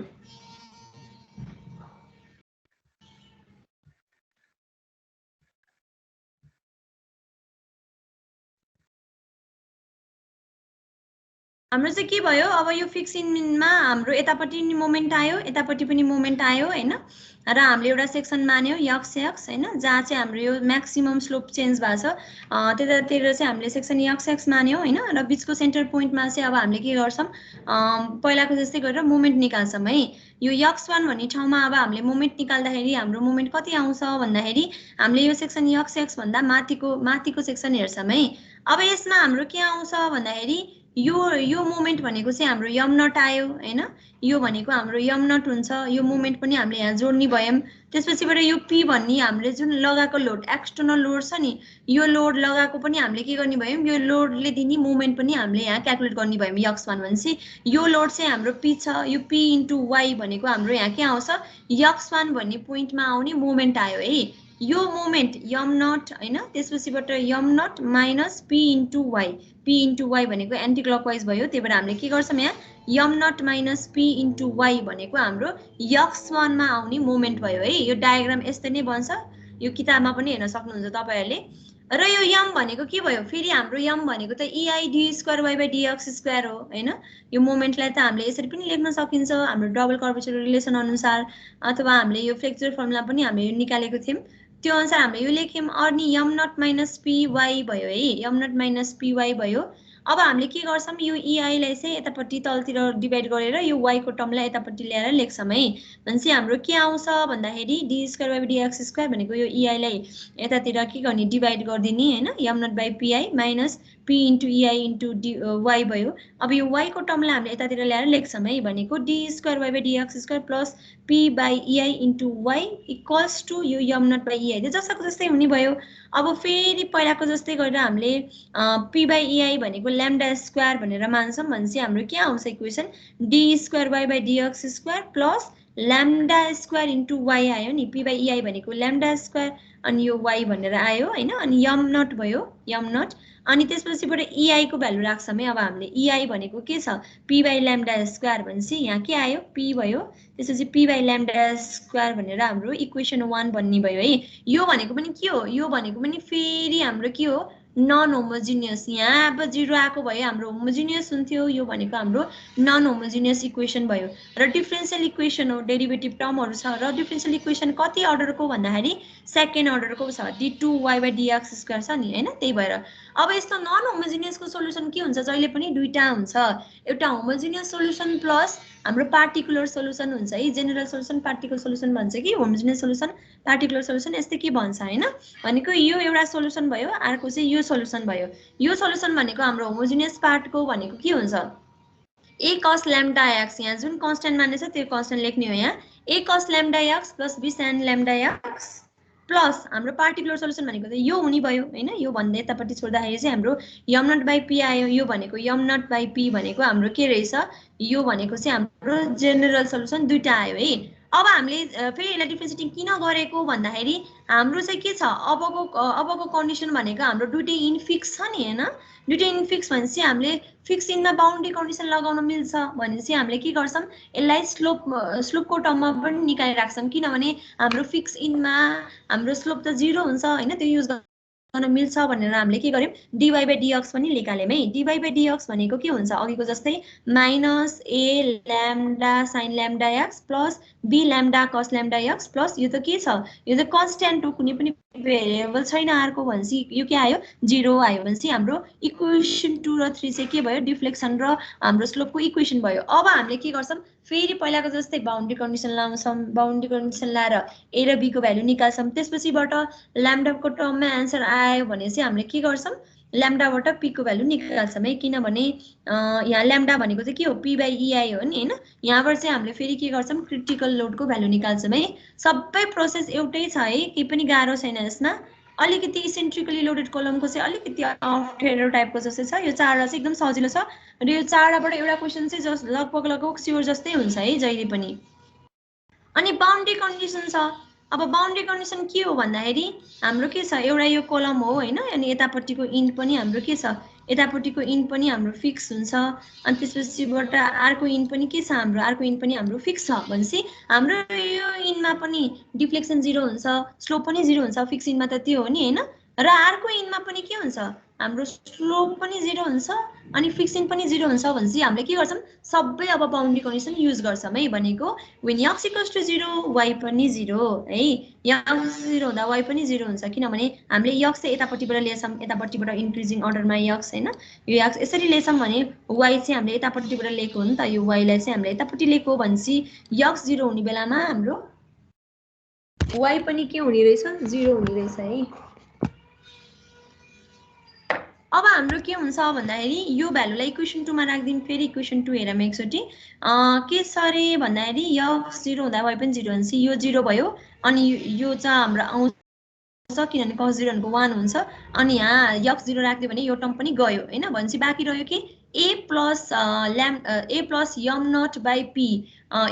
हाम्रो चाहिँ के भयो, अब यो फिक्स इनमा हाम्रो यतापट्टि नि मोमेन्ट आयो, यतापट्टि पनि मोमेन्ट आयो हैन, र हामीले एउटा सेक्सन मान्यो यक्स एक्स हैन, जहाँ चाहिँ हाम्रो यो म्याक्सिमम स्लोप चेन्ज भएको छ, त्यतातिर चाहिँ हामीले सेक्सन यक्स एक्स मान्यो हैन। र बिचको सेन्टर पोइन्टमा चाहिँ अब हामीले के गर्छौँ, पहिलाको जस्तै गरेर मोमेन्ट निकाल्छौँ है। यो यक्स 1 भन्ने ठाउँमा अब हामीले मोमेन्ट निकाल्दाखेरि हाम्रो मोमेन्ट कति आउँछ भन्दाखेरि हामीले यो सेक्सन यक्स एक्स भन्दा माथिको सेक्सन हेर्छौँ है। अब यसमा हाम्रो के आउँछ भन्दाखेरि यो मोमेन्ट भनेको चाहिँ हाम्रो यम नट आयो हैन, यो भनेको हाम्रो यम नट हुन्छ, यो मोमेन्ट पनि हामीले यहाँ जोड्ने भयौँ। त्यसपछिबाट यो पी भन्ने हामीले जुन लगाएको लोड एक्सटर्नल लोड छ नि, यो लोड लगाएको पनि हामीले के गर्ने भयौँ, यो लोडले दिने मोमेन्ट पनि हामीले यहाँ क्याल्कुलेट गर्ने भयौँ। यक्स 1 भनेपछि यो लोड चाहिँ हाम्रो पी छ, यो पी इन्टु वाई भनेको हाम्रो यहाँ के आउँछ, यक्स 1 भन्ने पोइन्टमा आउने मोमेन्ट आयो है। यो मोमेन्ट यम नट हैन, त्यसपछिबाट M nought minus P into Y, P into Y भनेको एन्टी क्लकवाइज भयो, त्यही भएर हामीले के गर्छौँ यहाँ M nought minus P into Y भनेको हाम्रो यक्स 1 मा आउने मोमेन्ट भयो है। यो डायग्राम यस्तै नै बन्छ, यो किताबमा पनि हेर्न सक्नुहुन्छ तपाईहरुले। र यो यम भनेको के भयो, फेरि हाम्रो यम भनेको त EI D square Y by DX square हो हैन। यो मोमेन्टलाई त हामीले यसरी पनि लेख्न सकिन्छ हाम्रो डबल कर्वेचर रिलेसन अनुसार, अथवा हामीले यो फ्लेक्चर फर्मुला पनि हामीले निकालेको थियौं, त्यो अनुसार हामीले यो लेख्यौं। अनि यम नट माइनस पी वाई भयो है, यम नट माइनस पी वाई भयो। अब हामीले के गर्छौं यो EI लाई चाहिँ यतापट्टि तलतिर डिभाइड गरेर यो y को टर्मलाई यतापट्टि ल्याएर लेख्छौं है भनेपछि हाम्रो के आउँछ भन्दाखेरि d square by dx square भनेको यो EI लाई यतातिर के गर्ने डिभाइड गर्दिने हैन m nought by pi minus p into EI into y भयो अब यो y को टर्मलाई हामीले यतातिर ल्याएर लेख्छौं है भनेको d square by dx square plus p by EI into y equals to यो m नट बाइ EI जसको जस्तै हुने भयो अब फेरि पहिलाको जस्तै गरेर हामीले p बाइ EI भनेको ल्याम्डा स्क्वायर भनेर मान्छौं भनेपछि हाम्रो के आउँछ equation d square y by dx square plus lambda square into y आयो नि p बाइ EI भनेको ल्याम्डा स्क्वायर अनि यो y भनेर आयो हैन अनि m नट भयो m नट अनि त्यसपछिबाट EI को भ्यालु राख्छौं है अब हामीले EI भनेको के छ p बाइ ल्याम्डा स्क्वायर भनेपछि यहाँ के आयो p भयो त्यसपछि p बाइ ल्याम्डा स्क्वायर भनेर हाम्रो इक्वेसन 1 बन्ने भयो है यो भनेको पनि के हो यो भनेको पनि फेरि हाम्रो के हो नन होमोजिनियस यहाँ अब 0 आको भए हाम्रो होमोजिनियस हुन्थ्यो यो भनेको हाम्रो नन होमोजिनियस इक्वेसन भयो र डिफरेन्शियल इक्वेसन हो डेरिभेटिभ टर्महरु छ र डिफरेन्शियल इक्वेसन कति अर्डरको भन्दाखेरि सेकेन्ड अर्डरको छ d2y बाइ dx स्क्वायर छ नि हैन त्यही भएर अब यस्तो नन होमोजिनियसको सोलुसन के हुन्छ जहिले पनि दुईटा हुन्छ एउटा होमोजिनियस सोलुसन प्लस हाम्रो पार्टिकुलर सोलुसन हुन्छ है जेनरल सोलुसन पार्टिकुलर सोलुसन भन्छ कि होमोजिनियस सोलुसन पार्टिकुलर सोलुसन यस्तै के भन्छ हैन भनेको यो एउटा सोलुसन भयो अर्को चाहिँ यो सोलुसन भयो यो सोलुसन भनेको हाम्रो होमोजिनियस पार्टको भनेको के हुन्छ a cos lambda x यहाँ जुन कन्स्टेन्ट मानेछ त्यो कन्स्टेन्ट लेख्ने हो यहाँ a cos lambda x plus b sin lambda x plus हाम्रो पार्टिकुलर सोलुसन भनेको त यो हुने भयो हैन यो भन्दै यतापट्टि छोड्दाखेरि चाहिँ हाम्रो m नट बाइ p आयो यो भनेको m नट बाइ p भनेको हाम्रो के रहेछ यो भनेको चाहिँ हाम्रो जेनरल सोलुसन दुईटा आयो है अब हामीले फेरि यसलाई डिफरेन्सिएटिङ किन गरेको भन्दाखेरि हाम्रो चाहिँ के छ अबको कन्डिसन भनेको हाम्रो दुईटै इनफिक्स छ नि हैन दुईटै इनफिक्स भनेपछि हामीले फिक्स इनमा बाउन्ड्री कन्डिसन लगाउन मिल्छ भनेपछि हामीले के गर्छौं यसलाई स्लोपको टर्ममा पनि निकालिराख्छौं किनभने हाम्रो फिक्स इनमा हाम्रो स्लोप त 0 हुन्छ हैन त्यो युज गर्न मिल्छ भनेर हामीले के गर्यौं dy बाइ dx पनि निकाल्यौं है dy बाइ dx भनेको के हुन्छ अघिको जस्तै minus a lambda sin lambda x plus b lambda cos lambda x plus यो त के छ यो त कन्स्ट्यान्ट हो कुनै पनि भेरिएबल छैन अर्को भनेपछि यो के आयो 0 आयो भनेपछि हाम्रो इक्वेसन 2 र 3 चाहिँ के भयो डिफ्लेक्सन र हाम्रो स्लोपको इक्वेसन भयो अब हामीले के गर्छौं फेरि पहिलाको जस्तै बाउन्ड्री कन्डिसन लाउँछौं बाउन्ड्री कन्डिसन लाएर a र b को भ्यालु निकाल्छौं त्यसपछिबाट ल्याम्डाको टर्ममा आन्सर आयो भने चाहिँ हामीले के गर्छौं ल्याम्डाबाट p को भ्यालु निकाल्छौं है किनभने यहाँ ल्याम्डा भनेको चाहिँ के हो p बाइ EI हो नि हैन यहाँबाट चाहिँ हामीले फेरि के गर्छौं क्रिटिकल लोडको भ्यालु निकाल्छौं है सबै प्रोसेस एउटै छ है केही पनि गाह्रो छैन यसमा अलिकति इसेन्ट्रिकली लोडेड कलमको चाहिँ अलिकति अप्ठ्यारो टाइपको जस्तै छ यो चारवटा चाहिँ एकदम सजिलो छ र यो चारवटाबाट एउटा क्वेशन चाहिँ लगभग स्योर जस्तै हुन्छ है जहिले पनि अनि बाउन्ड्री कन्डिसन छ अब बाउन्ड्री कन्डिसन के हो भन्दाखेरि हाम्रो के छ एउटा यो कलम हो हैन अनि यतापट्टिको इन पनि हाम्रो के छ यतापट्टिको इन पनि हाम्रो फिक्स हुन्छ अनि त्यसपछिबाट अर्को इन पनि के छ हाम्रो अर्को इन पनि हाम्रो फिक्स छ भनेपछि हाम्रो यो इनमा पनि डिफ्लेक्सन 0 हुन्छ स्लोप पनि 0 हुन्छ फिक्स इनमा त त्यो हो नि हैन र अर्को इनमा पनि के हुन्छ हाम्रो स्लोप पनि 0 हुन्छ अनि फिक्स इन पनि 0 हुन्छ भनेपछि हामीले के गर्छौं सबै अब बाउन्ड्री कन्डिसन युज गर्छौं है भनेको when x equals to 0 y पनि 0 है x 0 हुँदा y पनि 0 हुन्छ किनभने हामीले x चाहिँ यतापट्टिबाट लिएछौं यतापट्टिबाट इन्क्रिजिङ अर्डरमा x हैन यो x यसरी लिएछौं भने y चाहिँ हामीले यतापट्टिबाट लिएको हो नि त यो y लाई चाहिँ हामीले यतापट्टि लिएको भनेपछि x 0 हुने बेलामा हाम्रो y पनि के हुने रहेछ 0 हुने रहेछ है अब हाम्रो के हुन्छ भन्दाखेरि यो भ्यालुलाई इक्वेसन 2 मा राख्दिन फेरि इक्वेसन 2 हेरौँ एकचोटी के छ रे भन्दाखेरि x 0 हुँदा y पनि 0 हुन्छ यो 0 भयो अनि यो चाहिँ हाम्रो आउँछ किनभने cos 0 भनेको 1 हुन्छ अनि यहाँ x 0 राख्दियो भने यो टर्म पनि गयो हैन भनेपछि बाँकी रह्यो के a plus m nought by p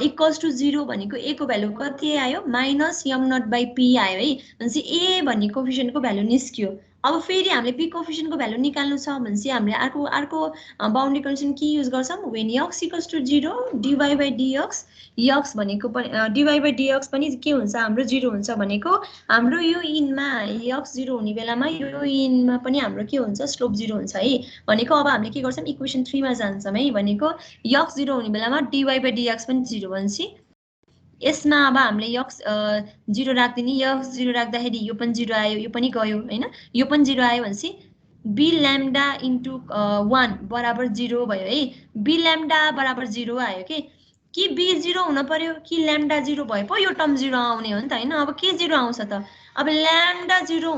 equals to 0 भनेको a को भ्यालु कति आयो minus m nought by p आयो है भनेपछि a भन्ने कोएफिसिएन्टको भ्यालु निस्क्यो अब फेरि हामीले p कोएफिसिएन्टको भ्यालु निकाल्नु छ भनेपछि हामीले अर्को बाउन्ड्री कन्डिसन के युज गर्छौं when x equals to 0 dy by dx x भनेको पनि dy by dx पनि के हुन्छ हाम्रो 0 हुन्छ भनेको हाम्रो यो इनमा x 0 हुने बेलामा यो इनमा पनि हाम्रो के हुन्छ स्लोप 0 हुन्छ है भनेको अब हामीले के गर्छौं इक्वेसन 3 मा जान्छौं है भनेको x 0 हुने बेलामा dy by dx पनि 0 भनेपछि यसमा अब हामीले x 0 राख्दिने x 0 राख्दाखेरि यो पनि 0 आयो यो पनि गयो हैन यो पनि 0 आयो भनेपछि बी ल्याम्डा इन्टु 1 बराबर 0 भयो है। बी ल्याम्डा बराबर 0 आयो कि बी 0 हुन पर्यो कि ल्याम्डा 0 भए पो यो टर्म 0 आउने हो नि त हैन। अब के 0 आउँछ त? अब ल्याम्डा 0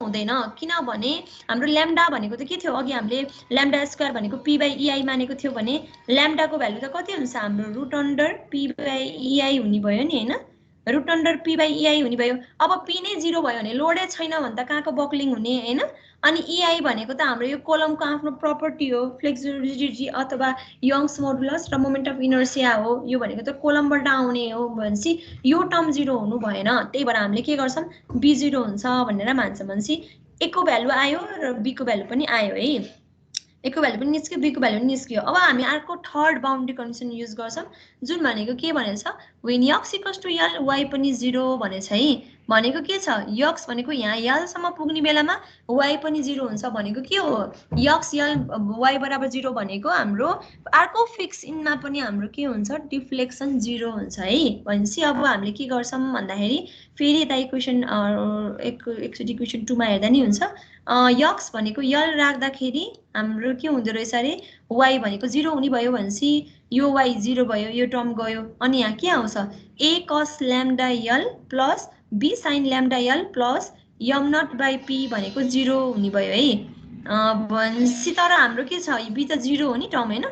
हुँदैन, किनभने हाम्रो ल्याम्डा भनेको त के थियो? अघि हामीले ल्याम्डा स्क्वायर भनेको पी बाई इआई मानेको थियो भने ल्याम्डाको भ्यालु त कति हुन्छ हाम्रो? Root under P by EI हुने भयो नि हैन, root under P by EI हुने भयो। अब पी नै 0 भयो भने लोडै छैन भने त कहाँको बक्लिङ हुने हैन। अनि इआई भनेको त हाम्रो यो कोलमको आफ्नो प्रपर्टी हो, फ्लेक्सिबिलिटी अथवा यङ्स मोडुलस र मोमेन्ट अफ इनर्सिया हो। यो भनेको त कोलमबाट आउने हो भनेपछि यो टर्म 0 हुनु भएन। त्यही भएर हामीले के गर्छौँ? बी 0 हुन्छ भनेर मान्छौँ। भनेपछि ए को भ्यालु आयो र बी को भ्यालु पनि आयो है। ए को भ्यालु पनि निस्क्यो, बी को भ्यालु पनि निस्क्यो। अब हामी अर्को थर्ड बाउन्ड्री कन्डिसन युज गर्छौँ, जुन भनेको के भनेको छ? When X equals to L Y पनि 0 भनेछ है। भनेको के छ? यक्स भनेको यहाँ यलसम्म पुग्ने बेलामा वाइ पनि 0 हुन्छ भनेको के हो? यक्स यल वाइ बराबर 0 भनेको हाम्रो अर्को फिक्स इनमा पनि हाम्रो के हुन्छ? डिफ्लेक्सन 0 हुन्छ है। भनेपछि अब हामीले के गर्छौँ भन्दाखेरि फेरि यता इक्वेसन एकचोटि इक्वेसन 2 मा हेर्दा नि हुन्छ। यक्स भनेको यल राख्दाखेरि हाम्रो के हुँदो रहेछ अरे? वाइ भनेको 0 हुने भयो भनेपछि यो वाइ 0 भयो, यो टर्म गयो। अनि यहाँ के आउँछ? A cos lambda L plus B sine lambda L plus M nought by P भनेको 0 हुने भयो है। भनेपछि तर हाम्रो के छ? बी त 0 हो नि टर्म हैन,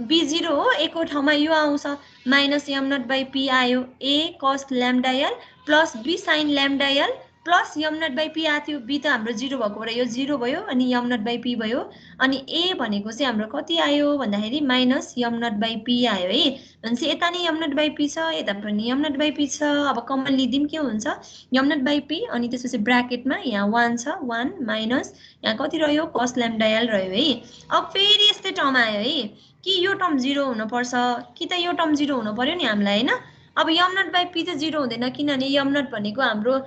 बी 0 हो, ए को ठाउँमा यो आउँछ माइनस यम नट बाई पी आयो। A cos lambda L plus B sine lambda L plus M nought by P आएको थियो। बी त हाम्रो 0 भएको भएर यो 0 भयो अनि यम नट बाई पी भयो। अनि ए भनेको चाहिँ हाम्रो कति आयो भन्दाखेरि माइनस यम नट बाई पी आयो है। भनेपछि यता नि यम नट बाई पी छ, यता पनि यम नट बाई पी छ। अब कमन लिदिम के हुन्छ? यम नट बाई पी अनि त्यसपछि ब्राकेटमा यहाँ 1 छ, 1 माइनस यहाँ कति रह्यो? कस ल्याम्डा यल रह्यो है। अब फेरि यस्तै टर्म आयो है कि यो टर्म 0 हुनुपर्छ कि त यो टर्म 0 हुनु पर्यो नि हामीलाई हैन। अब यम नट बाई पी त 0 हुँदैन, किनभने यम नट भनेको हाम्रो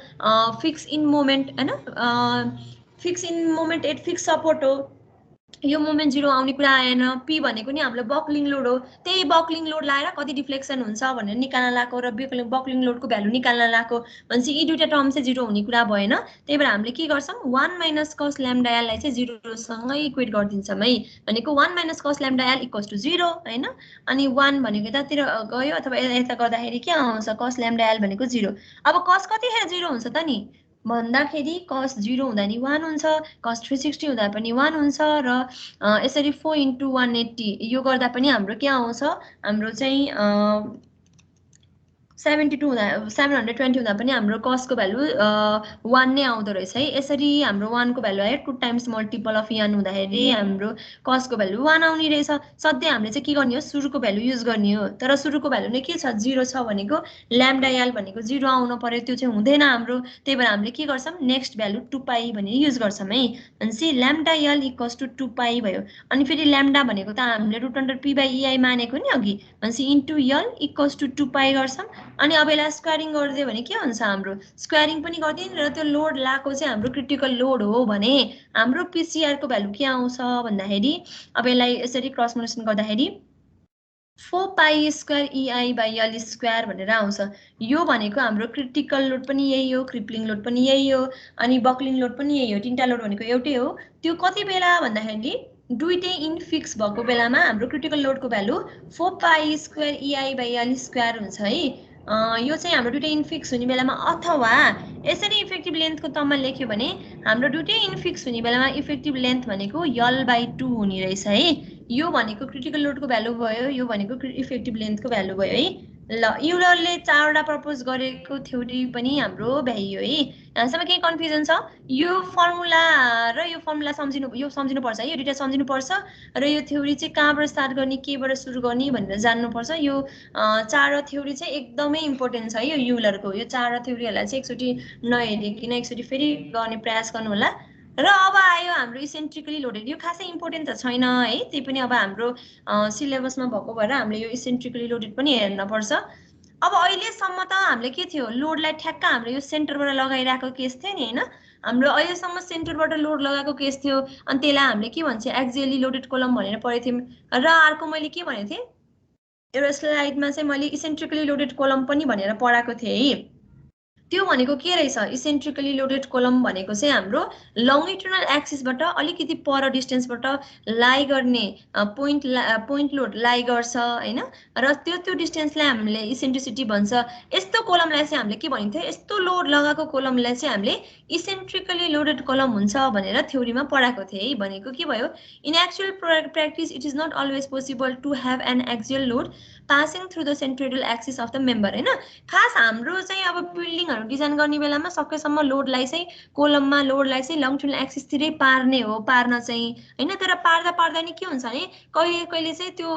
फिक्स इन मोमेन्ट हैन, fixing moment at fix support हो। यो मोमेन्ट 0 आउने कुरा आएन। पी भनेको नि हाम्रो बक्लिङ लोड हो, त्यही बक्लिङ लोड लाएर कति डिफ्लेक्सन हुन्छ भनेर निकाल्न लाएको र बक्लिङ लोडको भ्यालु निकाल्न लाएको। भनेपछि यी दुईटा टर्म चाहिँ 0 हुने कुरा भएन। त्यही भएर हामीले के गर्छौँ? 1 माइनस कस ल्याम्डा एललाई चाहिँ 0 सँग इक्वेट गरिदिन्छौँ है। भनेको 1 minus cos lambda L equals to 0 हैन। अनि 1 भनेको यतातिर गयो अथवा यता गर्दाखेरि के आउँछ? कस ल्याम्डा एल भनेको 0। अब कस कतिखेर 0 हुन्छ त नि भन्दाखेरि कस 0 हुँदा नि 1 हुन्छ, कस 360 हुँदा पनि 1 हुन्छ र यसरी 4 इन्टु 180 यो गर्दा पनि हाम्रो के आउँछ? हाम्रो चाहिँ 72 हुँदा 720 हुँदा पनि हाम्रो कसको भ्यालु 1 नै आउँदो रहेछ है। यसरी हाम्रो 1 को भ्यालु आयो 2 टाइम्स मल्टिपल अफ यन हुँदाखेरि हाम्रो कसको भ्यालु 1 आउने रहेछ। सधैँ हामीले चाहिँ के गर्ने हो? सुरुको भ्यालु युज गर्ने हो। तर सुरुको भ्यालु नै के छ? 0 छ भनेको ल्याम्डा यल भनेको 0 आउनु पर्यो, त्यो चाहिँ हुँदैन हाम्रो। त्यही भएर हामीले के गर्छौँ? नेक्स्ट भ्यालु 2 पाई भनेर युज गर्छौँ है। भनेपछि lambda L equals to 2 pi भयो। अनि फेरि ल्याम्डा भनेको त हामीले root under P by EI मानेको नि अघि। भनेपछि into L equals to 2 pi गर्छौँ। अनि अब यसलाई स्क्वायरिङ गरिदियो भने के हुन्छ? हाम्रो स्क्वायरिङ पनि गरिदियो र त्यो लोड लाएको चाहिँ हाम्रो क्रिटिकल लोड हो भने हाम्रो पिसिआरको भ्यालु के आउँछ भन्दाखेरि अब यसलाई यसरी क्रस मल्टिप्लिकेसन गर्दाखेरि 4 pi square E I by L square भनेर आउँछ। यो भनेको हाम्रो क्रिटिकल लोड पनि यही हो, क्रिप्लिङ लोड पनि यही हो, अनि बक्लिङ लोड पनि यही हो। तीनटा लोड भनेको एउटै हो। त्यो कति बेला भन्दाखेरि दुईटै इन फिक्स भएको बेलामा हाम्रो क्रिटिकल लोडको value 4 pi square E I by L square हुन्छ है। यो चाहिँ हाम्रो दुईटै इनफिक्स हुने बेलामा, अथवा यसरी इफेक्टिभ लेन्थको टर्ममा लेख्यो भने हाम्रो दुईटै इनफिक्स हुने बेलामा इफेक्टिभ लेन्थ भनेको यल बाई 2 हुने रहेछ है। यो भनेको क्रिटिकल लोडको भ्यालु भयो, यो भनेको इफेक्टिभ लेन्थको भ्यालु भयो है। ल युलरले 4वटा प्रपोज गरेको थ्योरी पनि हाम्रो भ्याइयो है। यहाँसम्म केही कन्फ्युजन छ? यो फर्मुला र यो फर्मुला सम्झिनुपर्छ है, यो दुईटा सम्झिनुपर्छ र यो थ्योरी चाहिँ कहाँबाट स्टार्ट गर्ने, केबाट सुरु गर्ने भनेर जान्नुपर्छ। यो 4 थ्योरी चाहिँ एकदमै इम्पोर्टेन्ट छ है। यो युलरको यो 4 थ्योरीहरूलाई चाहिँ एकचोटि नहेरिकन एकचोटि फेरि गर्ने प्रयास गर्नु होला। र अब आयो हाम्रो इसेन्ट्रिकली लोडेड। यो खासै इम्पोर्टेन्ट त छैन है, त्यही पनि अब हाम्रो सिलेबसमा भएको भएर हामीले यो इसेन्ट्रिकली लोडेड पनि हेर्न पर्छ। अब अहिलेसम्म त हामीले के थियो? लोडलाई ठ्याक्क हाम्रो यो सेन्टरबाट लगाइरहेको केस थियो नि हैन। हाम्रो अहिलेसम्म सेन्टरबाट लोड लगाएको केस थियो, अनि त्यसलाई हामीले के भन्छ? एक्जियली लोडेड कोलम भनेर पढेको थियौँ। र अर्को मैले के भनेको थिएँ? एउटा स्लाइडमा चाहिँ मैले इसेन्ट्रिकली लोडेड कोलम पनि भनेर पढाएको थिएँ है। त्यो भनेको के रहेछ इसेन्ट्रिकली लोडेड कोलम भनेको चाहिँ हाम्रो लङ्गिट्युडनल एक्सिसबाट अलिकति पर डिस्टेन्सबाट लाइ गर्ने पोइन्ट लोड लाइ गर्छ हैन र त्यो डिस्टेन्सलाई हामीले इसेन्ट्रिसिटी भन्छ यस्तो कोलमलाई चाहिँ हामीले के भनिन्थ्यो यस्तो लोड लगाएको कोलमलाई चाहिँ हामीले इसेन्ट्रिकली लोडेड कोलम हुन्छ भनेर थ्योरीमा पढाएको थिए है भनेको के भयो in actual practice it is not always possible to have an axial load passing through the centroidal axis of the member हैन खास हाम्रो चाहिँ अब बिल्डिङहरु डिजाइन गर्ने बेलामा सकेसम्म लोडलाई चाहिँ कोलममा लोडलाई चाहिँ लङ्गिट्युडनल एक्सिसतिरै पार्ने हो पार्न चाहिँ हैन तर पार्दा नि के हुन्छ भने कहिले चाहिँ त्यो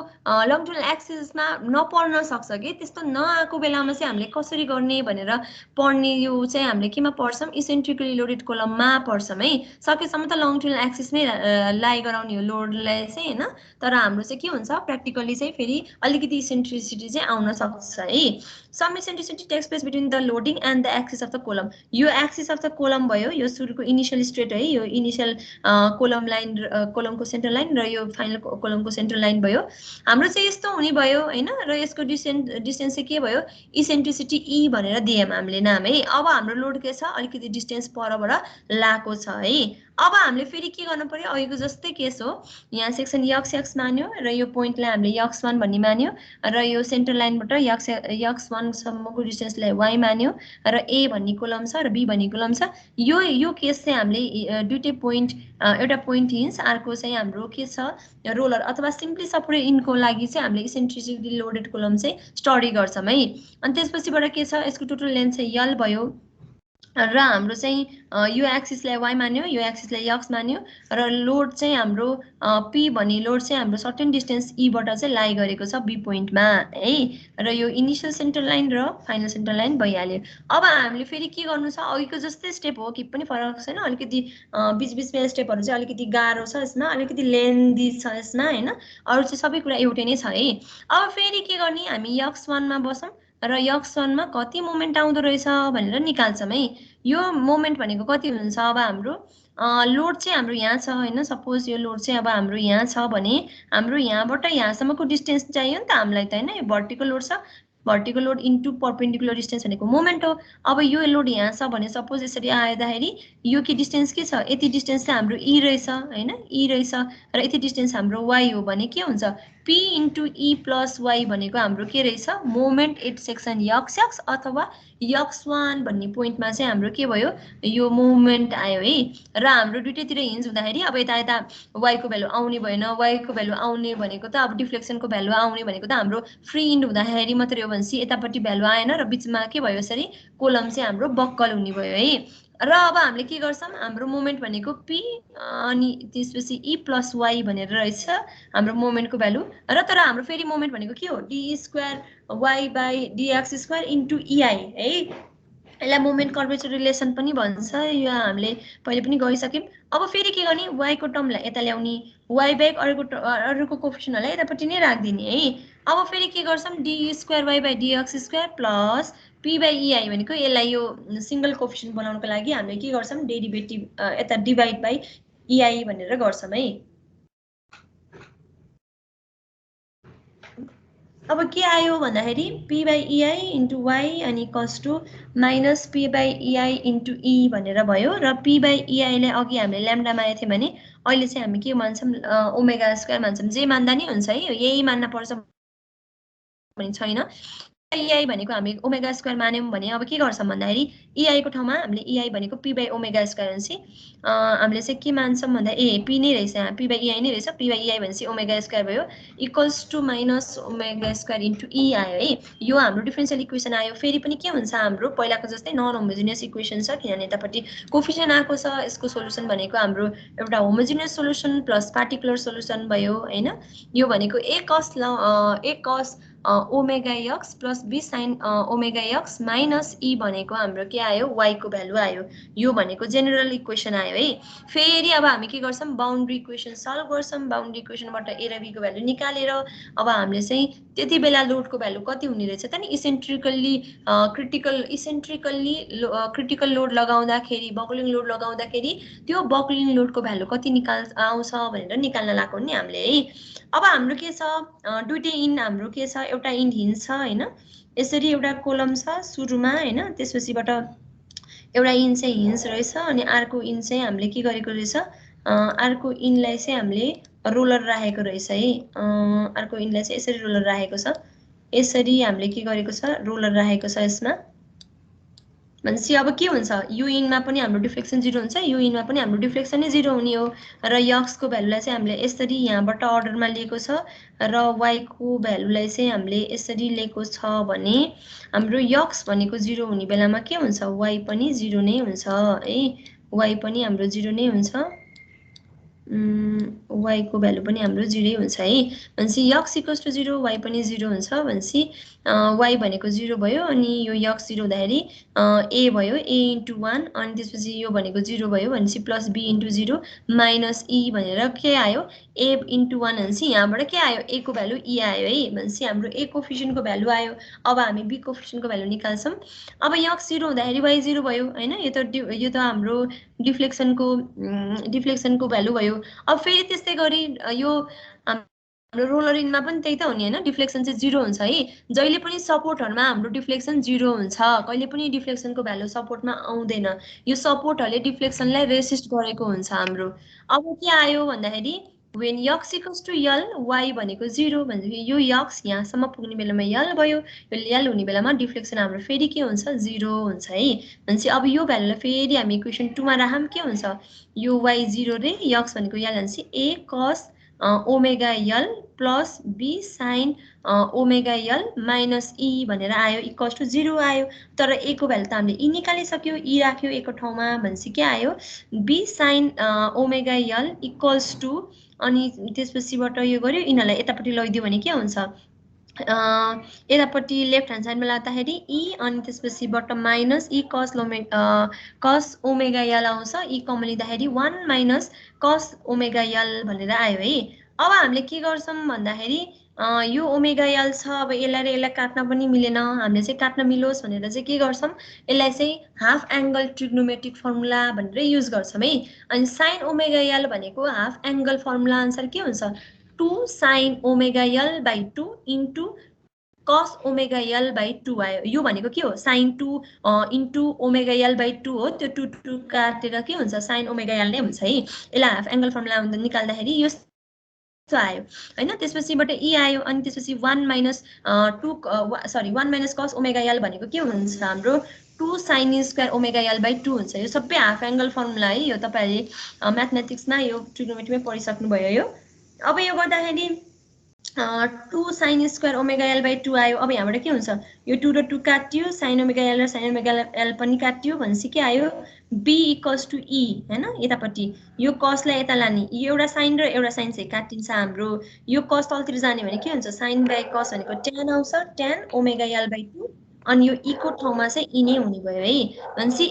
लङ्गिट्युडनल एक्सिसमा नपर्न सक्छ के त्यस्तो नआएको बेलामा चाहिँ हामीले कसरी गर्ने भनेर पढ्ने यो चाहिँ हामीले केमा पढ्छौं इसेन्ट्रिकली लोडेड कोलममा पढ्छौं है सकेसम्म त लङ्गिट्युडनल एक्सिसमै लाइ गराउने हो लोडलाई चाहिँ हैन तर हाम्रो चाहिँ के हुन्छ प्र्याक्टिकली चाहिँ फेरि अलिकति इसेन्ट्रिसिटी चाहिँ आउन सक्छ है some eccentricity takes place between the loading and the axis of the column यो एक्सिस अफ द कोलम भयो यो सुरुको इनिशियल स्टेट है यो इनिशियल कोलम लाइन कोलमको सेन्टर लाइन र यो फाइनल कोलमको सेन्टर लाइन भयो हाम्रो चाहिँ यस्तो हुने भयो हैन र यसको डिस्टेन्स चाहिँ के भयो इसेन्ट्रिसिटी ई भनेर दिएम हामीले नाम है अब हाम्रो लोड के छ अलिकति डिस्टेन्स परबाट लाको छ है अब हामीले फेरि के गर्नु पर्यो अघिको जस्तै केस हो यहाँ सेक्सन x मान्यो र यो पोइन्टलाई हामीले x1 भन्ने मान्यो र यो सेन्टर लाइनबाट x1 सम्मको डिस्टेन्सलाई y मान्यो र a भन्ने कोलम छ र b भन्ने कोलम छ यो केस चाहिँ हामीले दुईटै पोइन्ट एउटा पोइन्ट हिन्ज अर्को चाहिँ हाम्रो के छ रोलर अथवा सिम्पली सपोर्टेड इनको लागि चाहिँ हामीले इसेन्ट्रिकली लोडेड कोलम चाहिँ स्टडी गर्छौं है अनि त्यसपछिबाट के छ यसको टोटल लेन्थ चाहिँ l भयो र हाम्रो चाहिँ यो एक्सिसलाई y मान्यो यो एक्सिसलाई x मान्यो र लोड चाहिँ हाम्रो p भन्ने लोड चाहिँ हाम्रो सर्टेन डिस्टेन्स e बाट चाहिँ लाइ गरेको छ b पोइन्टमा है र यो इनिशियल सेन्टर लाइन र फाइनल सेन्टर लाइन भइहाल्यो अब हामीले फेरि के गर्नु छ अघिको जस्तै स्टेप हो के पनि फरक छैन अलिकति बीचमा स्टेपहरु चाहिँ अलिकति गाह्रो छ यसमा अलिकति लेन्दी छ यसमा हैन अरु चाहिँ सबै कुरा एउटै नै छ है अब फेरि के गर्ने हामी x1 मा बसौं र x1 मा कति मोमेन्ट आउँदो रहेछ भनेर निकाल्छौं है यो मोमेन्ट भनेको कति हुन्छ अब हाम्रो लोड चाहिँ हाम्रो यहाँ छ हैन सपोज यो लोड चाहिँ अब हाम्रो यहाँ छ भने हाम्रो यहाँबाट यहाँसम्मको डिस्टेन्स चाहियो नि त हामीलाई त हैन यो भर्टिकल लोड छ vertical load into perpendicular distance भनेको मोमेन्ट हो अब यो लोड यहाँ छ भने सपोज यसरी आउँदाखेरि यो के डिस्टेन्स के छ यति डिस्टेन्स चाहिँ हाम्रो e रहेछ हैन e रहेछ र यति डिस्टेन्स हाम्रो y हो भने के हुन्छ p into e plus y भनेको हाम्रो के रहेछ मोमेन्ट एट सेक्सन x अथवा x1 भन्ने पोइन्टमा चाहिँ हाम्रो के भयो यो मोमेन्ट आयो है र हाम्रो दुईटैतिर हिन्ज हुँदाखेरि अब यता y को भ्यालु आउने भएन y को भ्यालु आउने भनेको त अब डिफ्लेक्सनको भ्यालु आउने भनेको त हाम्रो फ्री इन्ड हुँदाखेरि मात्रै हो भनेपछि यतापट्टि भ्यालु आएन र बीचमा के भयो यसरी कोलम चाहिँ हाम्रो बक्कल हुने भयो है र अब हामीले के गर्छौं हाम्रो मोमेन्ट भनेको p अनि त्यसपछि e प्लस y भनेर रहेछ हाम्रो मोमेन्टको भ्यालु र तर हाम्रो फेरि मोमेन्ट भनेको के हो d square y by dx square into ei है यसलाई मोमेन्ट कर्वेचर रिलेसन पनि भन्छ यो हामीले पहिले पनि गइसक्यौं अब फेरि के गर्ने y को टर्मलाई यता ल्याउने y बाहेक अरुको कोएफिसिएन्टलाई यतापट्टि नै राख्दिने है अब फेरि के गर्छौं d square y by dx square plus p by ei भनेको यसलाई यो सिंगल कोएफिसिएन्ट बनाउनको लागि हामीले के गर्छौं डेरिभेटिभ यता डिवाइड बाइ ei भनेर गर्छौं है अब के आयो भन्दाखेरि p by ei into y अनि equals to minus p by ei into e भनेर भयो र p बाइ ei लाई अघि हामीले ल्याम्डा मानेको थियौं भने अहिले चाहिँ हामी के मान्छौं ओमेगा स्क्वायर मान्छौं जे मान्दा नि हुन्छ है यही मान्न पर्छ भन्ने छैन ei भनेको हामी ओमेगा स्क्वायर मान्यौं भने अब के गर्छौं भन्दाखेरि ei को ठाउँमा हामीले ei भनेको p बाइ ओमेगा स्क्वायर हुन्छ हामीले चाहिँ के मान्छौं भन्दा p नै रहेछ यहाँ p बाइ ei नै रहेछ p बाइ ei भनेपछि ओमेगा स्क्वायर भयो equals to minus omega square into e आयो है यो हाम्रो डिफरेन्शियल इक्वेसन आयो फेरि पनि के हुन्छ हाम्रो पहिलाको जस्तै नन होमोजिनियस इक्वेसन छ किनभने यतापट्टि कोएफिसिएन्ट आएको छ यसको सोलुसन भनेको हाम्रो एउटा homogeneous solution plus particular solution भयो हैन यो भनेको a cos omega x plus b sin omega x minus e भनेको हाम्रो के आयो y को भ्यालु आयो यो भनेको जेनरल इक्वेसन आयो है फेरि अब हामी के गर्छौं बाउन्ड्री इक्वेसन सल्भ गर्छौं बाउन्ड्री इक्वेसनबाट a र b को भ्यालु निकालेर अब हामीले चाहिँ त्यति बेला लोडको भ्यालु कति हुने रहेछ त नि इसेन्ट्रिकल्ली क्रिटिकल लोड लगाउँदाखेरि बकलिङ लोड लगाउँदाखेरि त्यो बकलिङ लोडको भ्यालु कति आउँछ भनेर निकाल्न लाग्यो नि हामीले है। अब हाम्रो के छ दुईटै इन हाम्रो के छ एउटा इन हिन्ज छ हैन यसरी एउटा कोलम छ सुरुमा हैन त्यसपछिबाट एउटा इन चाहिँ हिन्ज रहेछ अनि अर्को इन चाहिँ हामीले के गरेको रहेछ अर्को इनलाई चाहिँ हामीले रोलर राखेको रहेछ है अर्को इनलाई चाहिँ यसरी रोलर राखेको छ यसरी हामीले के गरेको छ रोलर राखेको छ यसमा भनेपछि अब के हुन्छ यो इनमा पनि हाम्रो डिफ्लेक्सन 0 हुन्छ यो इनमा पनि हाम्रो डिफ्लेक्सन नै 0 हुने हो र यक्स को भ्यालुलाई चाहिँ हामीले यसरी यहाँबाट अर्डरमा लिएको छ र y को भ्यालुलाई चाहिँ हामीले यसरी लिएको छ भने हाम्रो यक्स भनेको 0 हुने बेलामा के हुन्छ y पनि 0 नै हुन्छ है y पनि हाम्रो 0 नै हुन्छ y को भ्यालु पनि हाम्रो 0 हुन्छ है भनेपछि x = 0 y पनि 0 हुन्छ भनेपछि y भनेको 0 भयो अनि यो x 0 हुँदाखेरि a भयो a * 1 अनि त्यसपछि यो भनेको 0 भयो भनेपछि प्लस b * 0 माइनस e भनेर के आयो a * 1 भनेपछि यहाँबाट के आयो a को भ्यालु e आयो है भनेपछि हाम्रो a कोएफिसिएन्टको भ्यालु आयो अब हामी b कोएफिसिएन्टको भ्यालु निकाल्छौं अब x 0 हुँदाखेरि y 0 भयो हैन यो त हाम्रो डिफ्लेक्सनको भ्यालु भयो अब फेरि त्यस्तै गरी यो हाम्रो रोलर इनमा पनि त्यही त हुने हैन डिफ्लेक्सन चाहिँ 0 हुन्छ है जहिले पनि सपोर्टहरुमा हाम्रो डिफ्लेक्सन 0 हुन्छ कहिले पनि डिफ्लेक्सनको भ्यालु सपोर्टमा आउँदैन यो सपोर्टहरुले डिफ्लेक्सनलाई रेसिस्ट गरेको हुन्छ हाम्रो अब के आयो भन्दाखेरि when x = l y भनेको 0 भनेपछि यो x यहाँसम्म पुग्ने बेलामा l भयो यो l हुने बेलामा डिफ्लेक्सन हाम्रो फेरि के हुन्छ 0 हुन्छ है भनेपछि अब यो भ्यालुलाई फेरि हामी इक्वेसन 2 मा राखौं के हुन्छ यो y 0 रे x भनेको l भनेपछि a cos omega l plus b sin omega l minus e भनेर आयो इक्वल्स टु 0 आयो तर a को भ्यालु त हामीले e निकालिसक्यो e राख्यो a को ठाउँमा भनेपछि के आयो b sin omega l equals to अनि त्यसपछिबाट यो गर्यो इनालाई यतापट्टि लैदियो भने के हुन्छ यतापट्टि लेफ्ट ह्यान्ड साइडमा लाग्दाखेरि e अनि त्यसपछिबाट minus e cos omega l आउँछ e कमन लिँदाखेरि 1 माइनस cos ओमेगा l भनेर आयो है अब हामीले के गर्छौं भन्दाखेरि यो ओमेगा l छ अब यसलाई र यसलाई काट्न पनि मिलेन हामीले चाहिँ काट्न मिलोस् भनेर चाहिँ के गर्छौं यसलाई चाहिँ हाफ एंगल ट्रिग्नोमेट्रिक फर्मुला भनेर युज गर्छौं है अनि sin ओमेगा l भनेको हाफ एंगल फर्मुला आन्सर के हुन्छ 2 sin omega l by 2 into cos omega l by 2 आयो यो भनेको के हो sin 2 into omega l by 2 हो त्यो 2 काटेर के हुन्छ sin ओमेगा l नै हुन्छ है यसलाई हाफ एंगल फर्मुला निकाल्दाखेरि यो आयो हैन त्यसपछिबाट e आयो अनि त्यसपछि 1 minus 1 minus cos omega l भनेको के हुन्छ हाम्रो 2 sin square omega l by 2 हुन्छ यो सबै हाफ एंगल फर्मुला है यो तपाईहरुले म्याथमेटिक्समा यो ट्रिग्नोमेट्रीमै पढिसक्नु भयो यो अब यो गर्दाखेरि 2 sin square omega l by 2 आयो अब यहाँबाट के हुन्छ यो 2 र 2 काट्यो sin ओमेगा l र sin ओमेगा l पनि काट्यो भनेपछि के आयो b equals to e हैन यतापट्टि यो cos लाई यता लाने यो एउटा sin र एउटा sin चाहिँ काटिन्छ हाम्रो यो cos तलतिर जाने भने के हुन्छ sin by cos भनेको tan आउँछ tan ओमेगा l by 2 अनि यो e को ठाउँमा चाहिँ e नै हुने भयो है भनेपछि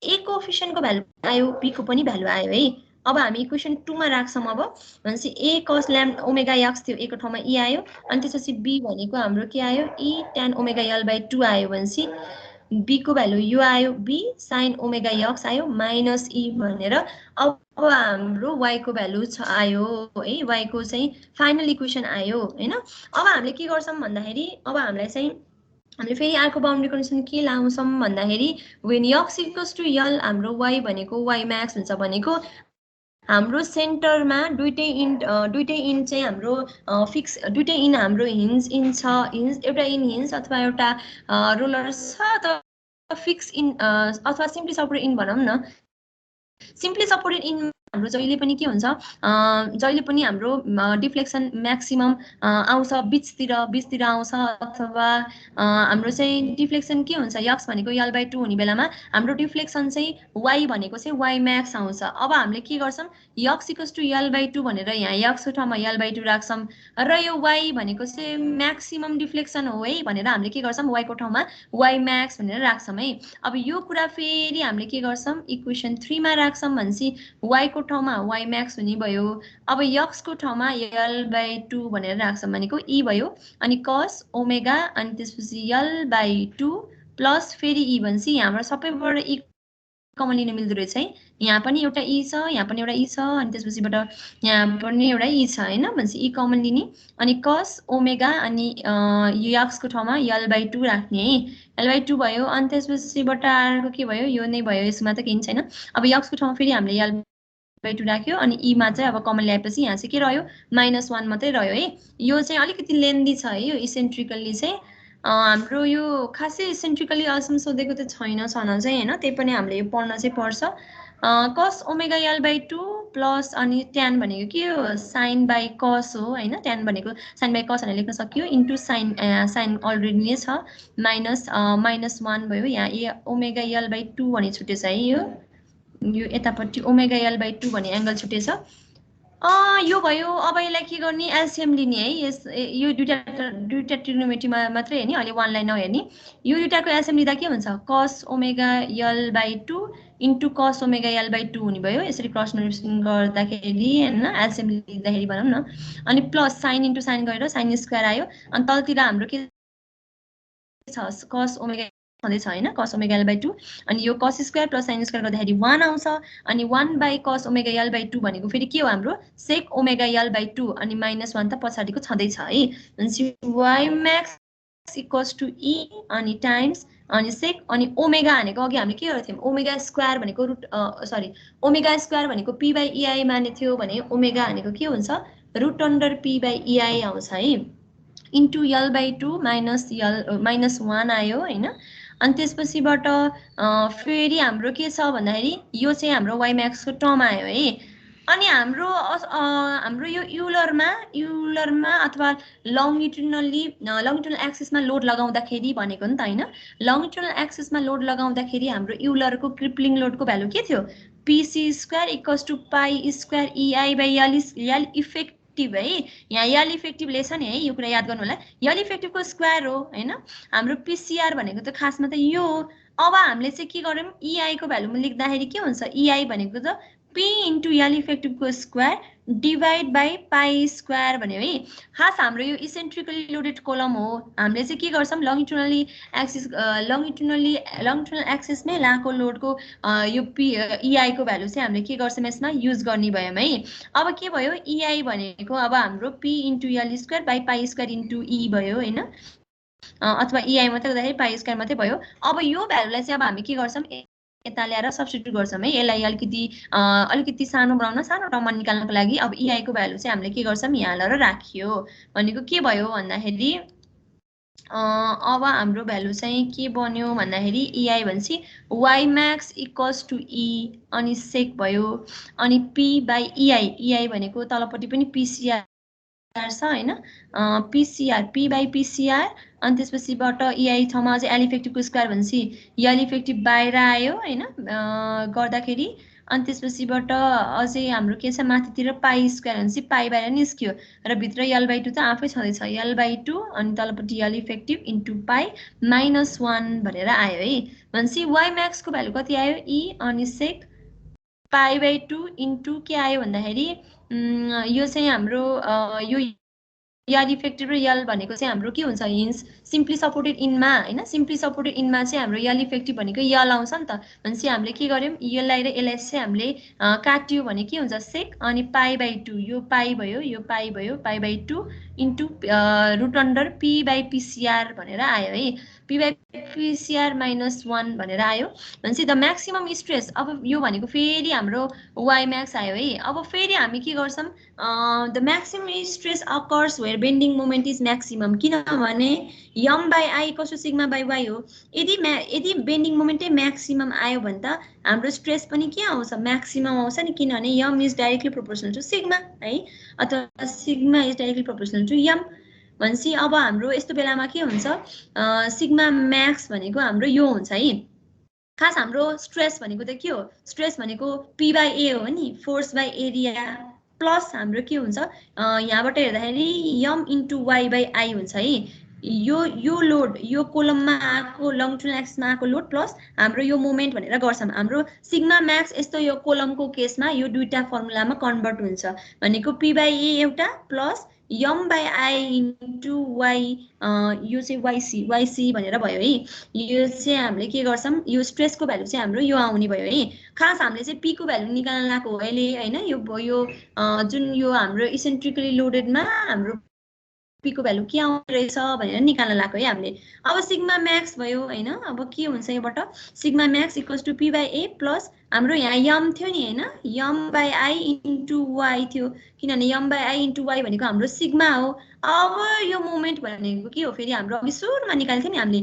a कोएफिसिएन्टको भ्यालु आयो b को पनि भ्यालु आयो है अब हामी इक्वेसन 2 मा राख्छौं अब भनेपछि a cos lambda omega x थियो a को ठाउँमा e आयो अनि त्यसपछि b भनेको हाम्रो के आयो e tan omega l by 2 आयो भनेपछि b को भ्यालु यो आयो b sin ओमेगा x आयो माइनस e भनेर अब हाम्रो y को भ्यालु आयो है y को चाहिँ फाइनल इक्वेसन आयो हैन अब हामीले के गर्छौं भन्दाखेरि अब हामीलाई चाहिँ हामीले फेरि अर्को बाउन्ड्री कन्डिसन के लाउँछौं भन्दाखेरि when x = l हाम्रो y भनेको y max हुन्छ भनेको हाम्रो सेन्टरमा दुईटै इन चाहिँ हाम्रो फिक्स दुईटै इन हाम्रो हिन्ज एउटा इन हिन्ज अथवा एउटा रोलर छ अथवा फिक्स इन अथवा सिम्पली सपोर्टेड इन भनौं न सिम्पली सपोर्टेड इन हाम्रो जहिले पनि के हुन्छ जहिले पनि हाम्रो डिफ्लेक्सन म्याक्सिमम आउँछ बीचतिर आउँछ अथवा हाम्रो चाहिँ डिफ्लेक्सन के हुन्छ x भनेको l by 2 हुने बेलामा हाम्रो डिफ्लेक्सन चाहिँ y भनेको चाहिँ y max आउँछ अब हामीले के गर्छौं x = l by 2 भनेर यहाँ x को ठाउँमा l by 2 राख्छौं र यो y भनेको चाहिँ म्याक्सिमम डिफ्लेक्सन हो है भनेर हामीले के गर्छौं y को ठाउँमा y max भनेर राख्छौं है अब यो कुरा फेरि हामीले के गर्छौं इक्वेसन 3 मा राख्छौं भनेपछि y को को ठाउँमा y max हुने भयो अब x को ठाउँमा l/2 भनेर राख्छौं भनेको e भयो अनि cos ओमेगा अनि त्यसपछि l/2 प्लस फेरि e भन्छ यहाँबाट सबैबाट e कमन लिन मिल्दो रहेछ है यहाँ पनि एउटा e छ यहाँ पनि एउटा e छ अनि त्यसपछिबाट यहाँ पनि एउटा e छ हैन भन्छ e कमन लिने अनि cos ओमेगा अनि यो x को ठाउँमा l/2 राख्ने है l/2 भयो अनि त्यसपछिबाट अर्को के भयो यो नै भयो यसमा त केही छैन अब x को ठाउँमा फेरि हामीले l/2 राख्यो अनि e मा चाहिँ अब कमन ल्याएपछि यहाँ चाहिँ के रह्यो -1 मात्रै रह्यो है यो चाहिँ अलिकति लेन्दी छ है यो इसेन्ट्रिकली चाहिँ हाम्रो यो खासै इसेन्ट्रिकली अहिलेसम्म सोधेको त छैन छन चाहिँ हैन त्यही पनि हामीले यो पढ्न चाहिँ पर्छ cos ओमेगा l/2 प्लस अनि tan भनेको के हो sin बाइ cos हो हैन tan भनेको sin बाइ cos भनेर लेख्न सकियो इन्टु sin sin अलरेडी नै छ -1 भयो यहाँ ए ओमेगा l/2 भनि छुटेछ है यो यतापट्टि ओमेगा l/2 भन्ने एंगल छुटेछ यो भयो अब यसलाई के गर्ने एलसीएम लिने है यस यो दुईटा ट्रिग्नोमेट्रीमा मात्रै हैन अहिले वान लाइन नहेर्ने यो दुईटाको एलसीएम लिँदा के हुन्छ cos omega l/2 into cos omega l/2 हुने भयो यसरी क्रस मल्टिप्लिकेसन गर्दाखेरि हैन एलसीएम लिँदाखेरि भनौं न अनि प्लस sin इन्टु sin गरेर sin स्क्वायर आयो अनि तलतिर हाम्रो के छ cos ओमेगा छँदै छ हैन cos ओमेगा l/2 अनि यो cos square plus sin square गर्दाखेरि 1 आउँछ अनि 1 बाइ cos ओमेगा l/2 भनेको फेरि के हो हाम्रो sec ओमेगा l/2 अनि -1 त पछाडीको छँदै छ है अनि y max = e अनि टाइम्स अनि sec अनि ओमेगा भनेको अघि हामीले के गर्थ्यौं ओमेगा स्क्वायर भनेको ओमेगा स्क्वायर भनेको p बाइ ei माने थियो भने ओमेगा भनेको के हुन्छ √p बाइ ei आउँछ है इन्टु l/2 -1 आयो हैन अनि त्यसपछिबाट फेरि हाम्रो के छ भन्दाखेरि यो चाहिँ हाम्रो y max को टर्म आयो है अनि हाम्रो यो युलरमा अथवा लङ्गिट्युडनल एक्सिसमा लोड लगाउँदाखेरि भनेको नि त हैन लङ्गिट्युडनल एक्सिसमा लोड लगाउँदाखेरि हाम्रो युलरको क्रिप्लिङ लोडको भ्यालु के थियो pc² = π² ei/l इफेक्टिभ है यहाँ यल इफेक्टिभले छ नि है यो कुरा याद गर्नु होला यल इफेक्टिभको स्क्वायर हो हैन हाम्रो पीसीआर भनेको त खासमा त यो हो अब हामीले चाहिँ के गर्यौं ei को भ्यालुमा लेख्दाखेरि के हुन्छ ei भनेको त p * यल इफेक्टिभको स्क्वायर डिवाइड बाइ π² भन्यो है खास हाम्रो यो इसेन्ट्रिकली लोडेड कोलम हो हामीले चाहिँ के गर्छौं लङ्गिट्युडनल एक्सिसमै लाको लोडको यो ei को भ्यालु चाहिँ हामीले के गर्छौं यसमा युज गर्ने भयौं है अब के भयो ei भनेको अब हाम्रो p * l² बाइ π² * e भयो हैन अथवा ei मात्रै गर्दाखेरि π² मात्रै भयो अब यो भ्यालुलाई चाहिँ अब हामी के गर्छौं यता ल्याएर सब्स्टिट्युट गर्छौं है यसलाई अलिकति सानो बनाउन सानो टर्ममा निकाल्नको लागि अब ei को भ्यालु चाहिँ हामीले के गर्छौं यहाँ ल्याएर राखियो भनेको के भयो भन्दाखेरि अब हाम्रो भ्यालु चाहिँ के बन्यो भन्दाखेरि ei भन्छ y max = e अनि sec भयो अनि p बाइ ei भनेको तलपट्टि पनि pcr छ हैन pcr p बाइ pcr अनि त्यसपछिबाट ei ठाउँमा चाहिँ l इफेक्टिभको स्क्वायर भन्छ यल इफेक्टिभ बाहिर आयो हैन गर्दाखेरि अनि त्यसपछिबाट अझै हाम्रो के छ माथितिर π² भन्छ π बाहिर निस्क्यो र भित्र l/2 त आफै छँदै छ l/2 अनि तलपट्टि यल इफेक्टिभ इन्टु π -1 भनेर आयो है भन्छ y max को भ्यालु कति आयो e अनि sec π/2 इन्टु के आयो भन्दाखेरि यो चाहिँ हाम्रो यो यल इफेक्टिभ र यल भनेको चाहिँ हाम्रो के हुन्छ हिन्स सिम्पली सपोर्टेड इनमा हैन सिम्पली सपोर्टेड इनमा चाहिँ हाम्रो यल इफेक्टिभ भनेको यल आउँछ नि त भन्छ हामीले के गर्यौं यसलाई र यसलाई चाहिँ हामीले काट्यो भने के हुन्छ sec अनि π/2 यो π भयो यो π भयो π/2 इन्टु √p/pcr भनेर आयो है p/pcr -1 भनेर आयो भन्छ द म्याक्सिमम स्ट्रेस अब यो भनेको फेरि हाम्रो y max आयो है अब फेरि हामी के गर्छौं the maximum stress occurs where bending moment is maximum किनभने m/i = σ/y हो यदि बेन्डिङ मोमेन्टै म्याक्सिमम आयो भने त हाम्रो स्ट्रेस पनि के आउँछ म्याक्सिमम आउँछ नि किनभने m is directly proportional to sigma है अथवा sigma is directly proportional to m भन्छ अब हाम्रो यस्तो बेलामा के हुन्छ सिग्मा म्याक्स भनेको हाम्रो यो हुन्छ है खास हाम्रो स्ट्रेस भनेको त के हो स्ट्रेस भनेको p/a हो नि फोर्स बाइ एरिया प्लस हाम्रो के हुन्छ यहाँबाट हेर्दाखेरि m * y/i हुन्छ है यो लोड यो कोलममा आएको लङटर्नल एक्सिसमा आएको लोड प्लस हाम्रो यो मोमेन्ट भनेर गर्छौँ। हाम्रो सिग्मा म्याक्स यस्तो यो कोलमको केसमा यो दुईटा फर्मुलामा कन्भर्ट हुन्छ भनेको पी बाई ए एउटा प्लस यम बाई आई इन्टु वाई यो चाहिँ वाइसी भनेर भयो है। यो चाहिँ हामीले के गर्छौँ यो स्ट्रेसको भ्यालु चाहिँ हाम्रो यो आउने भयो है। खास हामीले चाहिँ पीको भ्यालु निकाल्न लगाएको हो अहिले होइन। यो जुन यो हाम्रो इसेन्ट्रिकली लोडेडमा हाम्रो पीको भ्यालु के आउने रहेछ भनेर निकाल्न लगाएको है हामीले। अब सिग्मा म्याक्स भयो होइन। अब के हुन्छ यहाँबाट sigma max equals to P by A plus हाम्रो यहाँ यम थियो नि होइन यम बाई आई इन्टु वाई थियो किनभने यम बाई आई इन्टु वाई भनेको हाम्रो सिग्मा हो। अब यो मोमेन्ट भनेको के हो फेरि हाम्रो अघि सुरुमा निकालेको थियो नि हामीले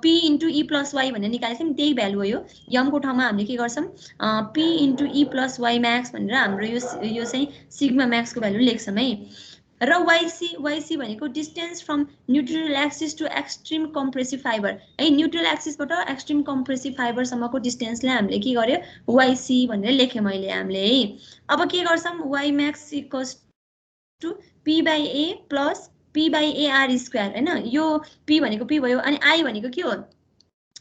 P into E plus Y भनेर निकालेको थियो नि त्यही भ्यालु हो यो। यमको ठाउँमा हामीले के गर्छौँ P into E plus Y max भनेर हाम्रो यो चाहिँ सिग्मा म्याक्सको भ्यालु लेख्छौँ है। र वाइसी भनेको distance from neutral axis to extreme compressive fibre है। न्युट्रल एक्सिसबाट एक्सट्रिम कम्प्रेसिभ फाइबरसम्मको डिस्टेन्सलाई हामीले के गर्यो वाइसी भनेर लेख्यौँ मैले हामीले है। अब के गर्छौँ Y max equals to P by A plus P by AR square होइन। यो पी भनेको पी भयो अनि आई भनेको के हो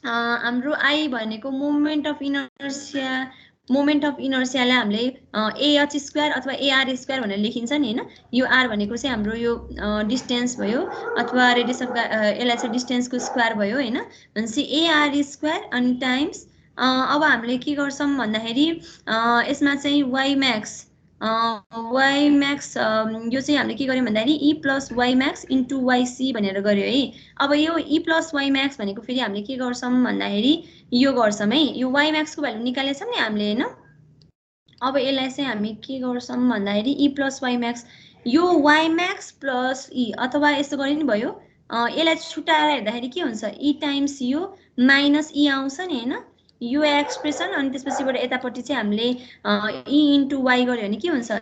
हाम्रो आई भनेको मोमेन्ट अफ इनर्सियालाई हामीले एएच स्क्वायर अथवा एआर स्क्वायर भनेर लेखिन्छ नि होइन। यो आर भनेको चाहिँ हाम्रो यो डिस्टेन्स भयो अथवा रेडियस अफ यसलाई चाहिँ डिस्टेन्सको स्क्वायर भयो होइन भनेपछि एआर स्क्वायर अनि टाइम्स अब हामीले के गर्छौँ भन्दाखेरि यसमा चाहिँ वाइ म्याक्स यो चाहिँ हामीले के गर्यौँ भन्दाखेरि E plus Y max into Y C भनेर गर्यो है। अब यो ई प्लस वाइ म्याक्स भनेको फेरि हामीले के गर्छौँ भन्दाखेरि यो गर्छौँ है यो वाइ म्याक्सको भ्यालु निकालेछौँ नि हामीले होइन। अब यसलाई चाहिँ हामी के गर्छौँ भन्दाखेरि ई प्लस वाइ म्याक्स यो वाइ म्याक्स प्लस ई अथवा यस्तो गरे नि भयो यसलाई छुट्याएर हेर्दाखेरि के हुन्छ ई टाइम्स यो माइनस ई आउँछ नि होइन यो एक्सप्रेसन अनि त्यसपछिबाट यतापट्टि चाहिँ हामीले ई इन्टु वाइ गऱ्यो भने के हुन्छ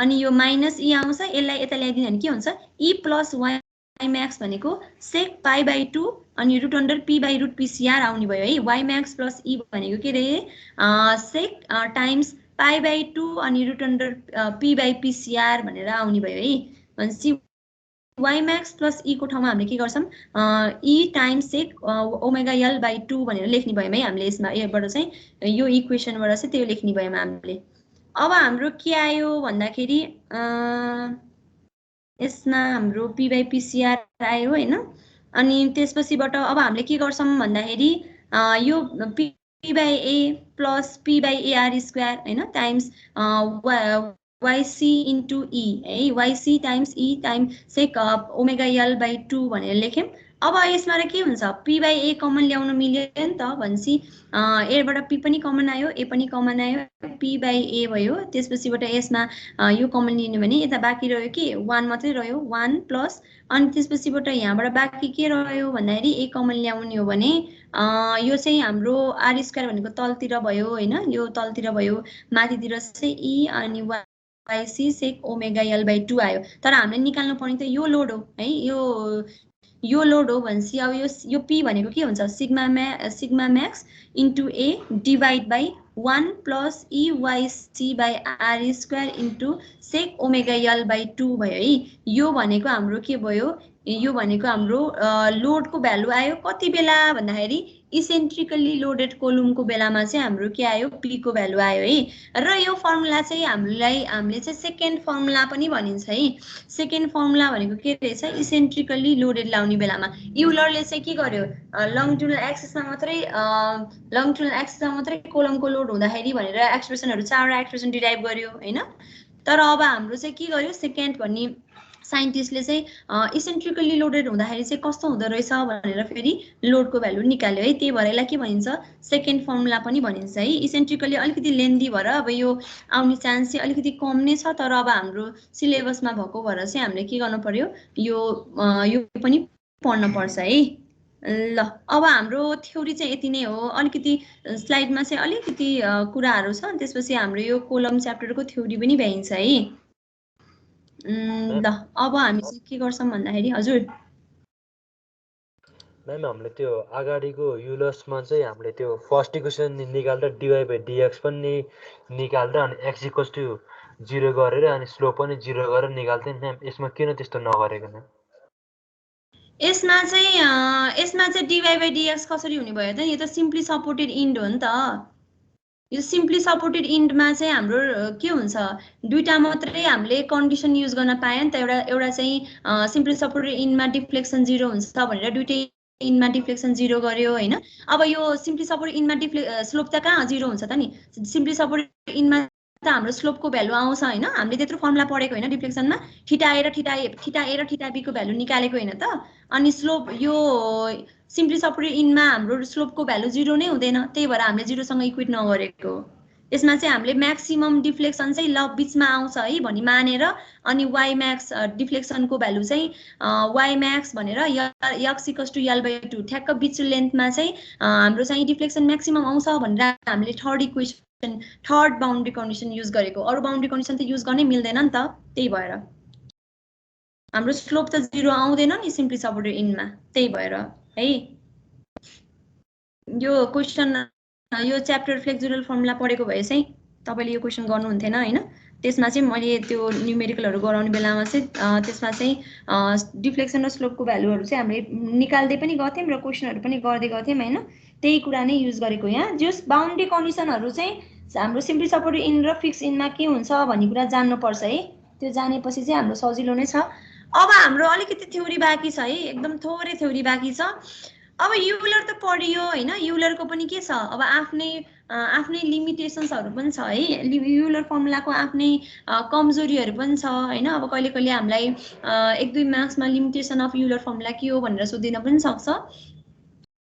अनि यो माइनस ई आउँछ यसलाई यता ल्याइदियो भने के हुन्छ ई प्लस वाइ म्याक्स भनेको सेक पाई बाई 2 अनि root under P by root PCR आउने भयो है। वाइ म्याक्स प्लस ई भनेको के अरे सेक टाइम्स पाई बाई 2 अनि root under P by PCR भनेर आउने भयो है। भनेपछि वाइ म्याक्स प्लस ई को ठाउँमा हामीले के गर्छौँ E times sec omega L by 2 भनेर लेख्ने भयौँ है हामीले। यसमा यहाँबाट चाहिँ यो इक्वेसनबाट चाहिँ त्यो लेख्ने भयौँ हामीले। अब हाम्रो के आयो भन्दाखेरि यसमा हाम्रो पी बाई पिसिआर आयो होइन। अनि त्यसपछिबाट अब हामीले के गर्छौँ भन्दाखेरि यो P by A plus P by AR square होइन टाइम्स वाइसी इन्टु ई है Y C times E time sec omega L by 2 भनेर लेख्यौँ। अब यसमा र के हुन्छ पी बाई ए कमन ल्याउनु मिल्यो नि त भनेपछि यहाँबाट पी पनि कमन आयो ए पनि कमन आयो पी बाई ए भयो। त्यसपछिबाट यसमा यो कमन लिनु भने यता बाँकी रह्यो कि 1 मात्रै रह्यो 1 प्लस अनि त्यसपछिबाट यहाँबाट बाँकी के रह्यो भन्दाखेरि ए कमन ल्याउने हो भने यो चाहिँ हाम्रो आर स्क्वायर भनेको तलतिर भयो होइन यो तलतिर भयो माथितिर चाहिँ ई अनि वाइसी सेक ओमेगा एल बाई 2 आयो। तर हामीले निकाल्नु पर्ने त यो लोड हो है यो लोड हो भनेपछि अब यो पी भनेको के हुन्छ sigma max into A divide by 1 plus E YC by R square into sec omega L by 2 भयो है। यो भनेको हाम्रो के भयो यो भनेको हाम्रो लोडको भ्यालु आयो कति बेला भन्दाखेरि इसेन्ट्रिकली लोडेड कोलुमको बेलामा चाहिँ हाम्रो के आयो पीको भ्यालु आयो है। र यो फर्मुला चाहिँ हामीले चाहिँ सेकेन्ड फर्मुला पनि भनिन्छ है। सेकेन्ड फर्मुला भनेको के रहेछ इसेन्ट्रिकली लोडेड लाउने बेलामा युलरले चाहिँ के गर्यो लङटर्नल एक्सिसमा मात्रै कोलमको लोड हुँदाखेरि भनेर एक्सप्रेसनहरू 4वटा एक्सप्रेसन डिराइभ गर्यो होइन। तर अब हाम्रो चाहिँ के गर्यो सेकेन्ड भन्ने साइन्टिस्टले चाहिँ इसेन्ट्रिकली लोडेड हुँदाखेरि चाहिँ कस्तो हुँदो रहेछ भनेर फेरि लोडको भ्यालु निकाल्यो है। त्यही भएर यसलाई के भनिन्छ सेकेन्ड फर्मुला पनि भनिन्छ है। इसेन्ट्रिकली अलिकति लेन्दी भएर अब यो आउने चान्स चाहिँ अलिकति कम नै छ। तर अब हाम्रो सिलेबसमा भएको भएर चाहिँ हामीले के गर्नु पर्यो यो पनि पढ्न पर्छ है। ल अब हाम्रो थ्योरी चाहिँ यति नै हो। अलिकति स्लाइडमा चाहिँ अलिकति कुराहरू छ त्यसपछि हाम्रो यो कोलम च्याप्टरको थ्योरी पनि भ्याइन्छ है। ल अब हामी चाहिँ के गर्छौँ भन्दाखेरि हजुर म्याम हामीले त्यो अगाडिको युलर्समा चाहिँ हामीले त्यो फर्स्ट इक्वेसन निकाल्दा डिवाई बाई डिएक्स पनि निकाल्दा अनि एक्स इक्वल्स टु 0 गरेर अनि स्लोप पनि 0 गरेर निकाल्थ्यो नि म्याम। यसमा किन त्यस्तो नगरेको म्याम? यसमा चाहिँ dy/dx कसरी हुने भयो त? यो त सिम्पली सपोर्टेड इन्ड हो नि त। यो सिम्पली सपोर्टेड इन्डमा चाहिँ हाम्रो के हुन्छ, दुईटा मात्रै हामीले कन्डिसन युज गर्न पायो नि त। एउटा चाहिँ सिम्पली सपोर्टेड इन्डमा डिफ्लेक्सन 0 हुन्छ भनेर दुईटै इन्डमा डिफ्लेक्सन 0 गर्यो हैन। अब यो सिम्पली सपोर्टेड इन्डमा स्लोप त कहाँ 0 हुन्छ त नि? सिम्पली सपोर्टेड इन्डमा त हाम्रो स्लोपको भ्यालु आउँछ हैन। हामीले त्यत्रो फर्मुला पढेको हैन डिफ्लेक्सनमा, थीटा ए र थीटा बी को भ्यालु निकालेको हैन त। अनि स्लोप यो सिम्पली सपोर्टेड इन्डमा हाम्रो स्लोपको भ्यालु 0 नै हुँदैन, त्यही भएर हामीले 0 सँग इक्वेट नगरेको। यसमा चाहिँ हामीले म्याक्सिमम डिफ्लेक्सन चाहिँ ल बीचमा आउँछ है भनी मानेर, अनि वाइ म्याक्स डिफ्लेक्सनको भ्यालु चाहिँ वाइ म्याक्स भनेर x = l/2 ठ्याक्क बीच लेन्थमा चाहिँ हाम्रो चाहिँ डिफ्लेक्सन म्याक्सिमम आउँछ भनेर हामीले थर्ड बाउन्ड्री कन्डिसन युज गरेको। अरु बाउन्ड्री कन्डिसन त युज गर्नै मिल्दैन नि त, त्यही भएर हाम्रो स्लोप त 0 आउँदैन नि सिम्पली सपोर्टेड इन्डमा, त्यही भएर है। यो क्वेशन यो च्याप्टर फ्लेक्सुरल फर्मुला पढेको भए चाहिँ तपाईले यो क्वेशन गर्नुहुन्थेन हैन। त्यसमा चाहिँ मैले त्यो न्युमेरिकलहरु गराउने बेलामा चाहिँ त्यसमा चाहिँ डिफ्लेक्सन र स्लोपको भ्यालुहरु चाहिँ हामीले निकाल्दै पनि गथ्यौं र क्वेशनहरु पनि गर्दै गथ्यौं हैन। त्यही कुरा नै युज गरेको यहाँ। जस बाउन्ड्री कन्डिसनहरु चाहिँ हाम्रो सिम्पली सपोर्टेड इन्ड र फिक्स इन्डमा के हुन्छ भन्ने कुरा जान्नु पर्छ है। त्यो जानेपछि चाहिँ हाम्रो सजिलो नै छ। अब हाम्रो अलिकति थ्योरी बाँकी छ है, एकदम थोरै थ्योरी बाँकी छ। अब युलर त पढियो हैन, युलरको पनि के छ, अब आफ्नै लिमिटेसन्सहरु पनि छ है। युलर फर्मुलाको आफ्नै कमजोरीहरु पनि छ हैन। अब कहिले कहिले हामीलाई 1-2 मार्क्समा लिमिटेसन अफ युलर फर्मुला के हो भनेर सोधिन पनि सक्छ।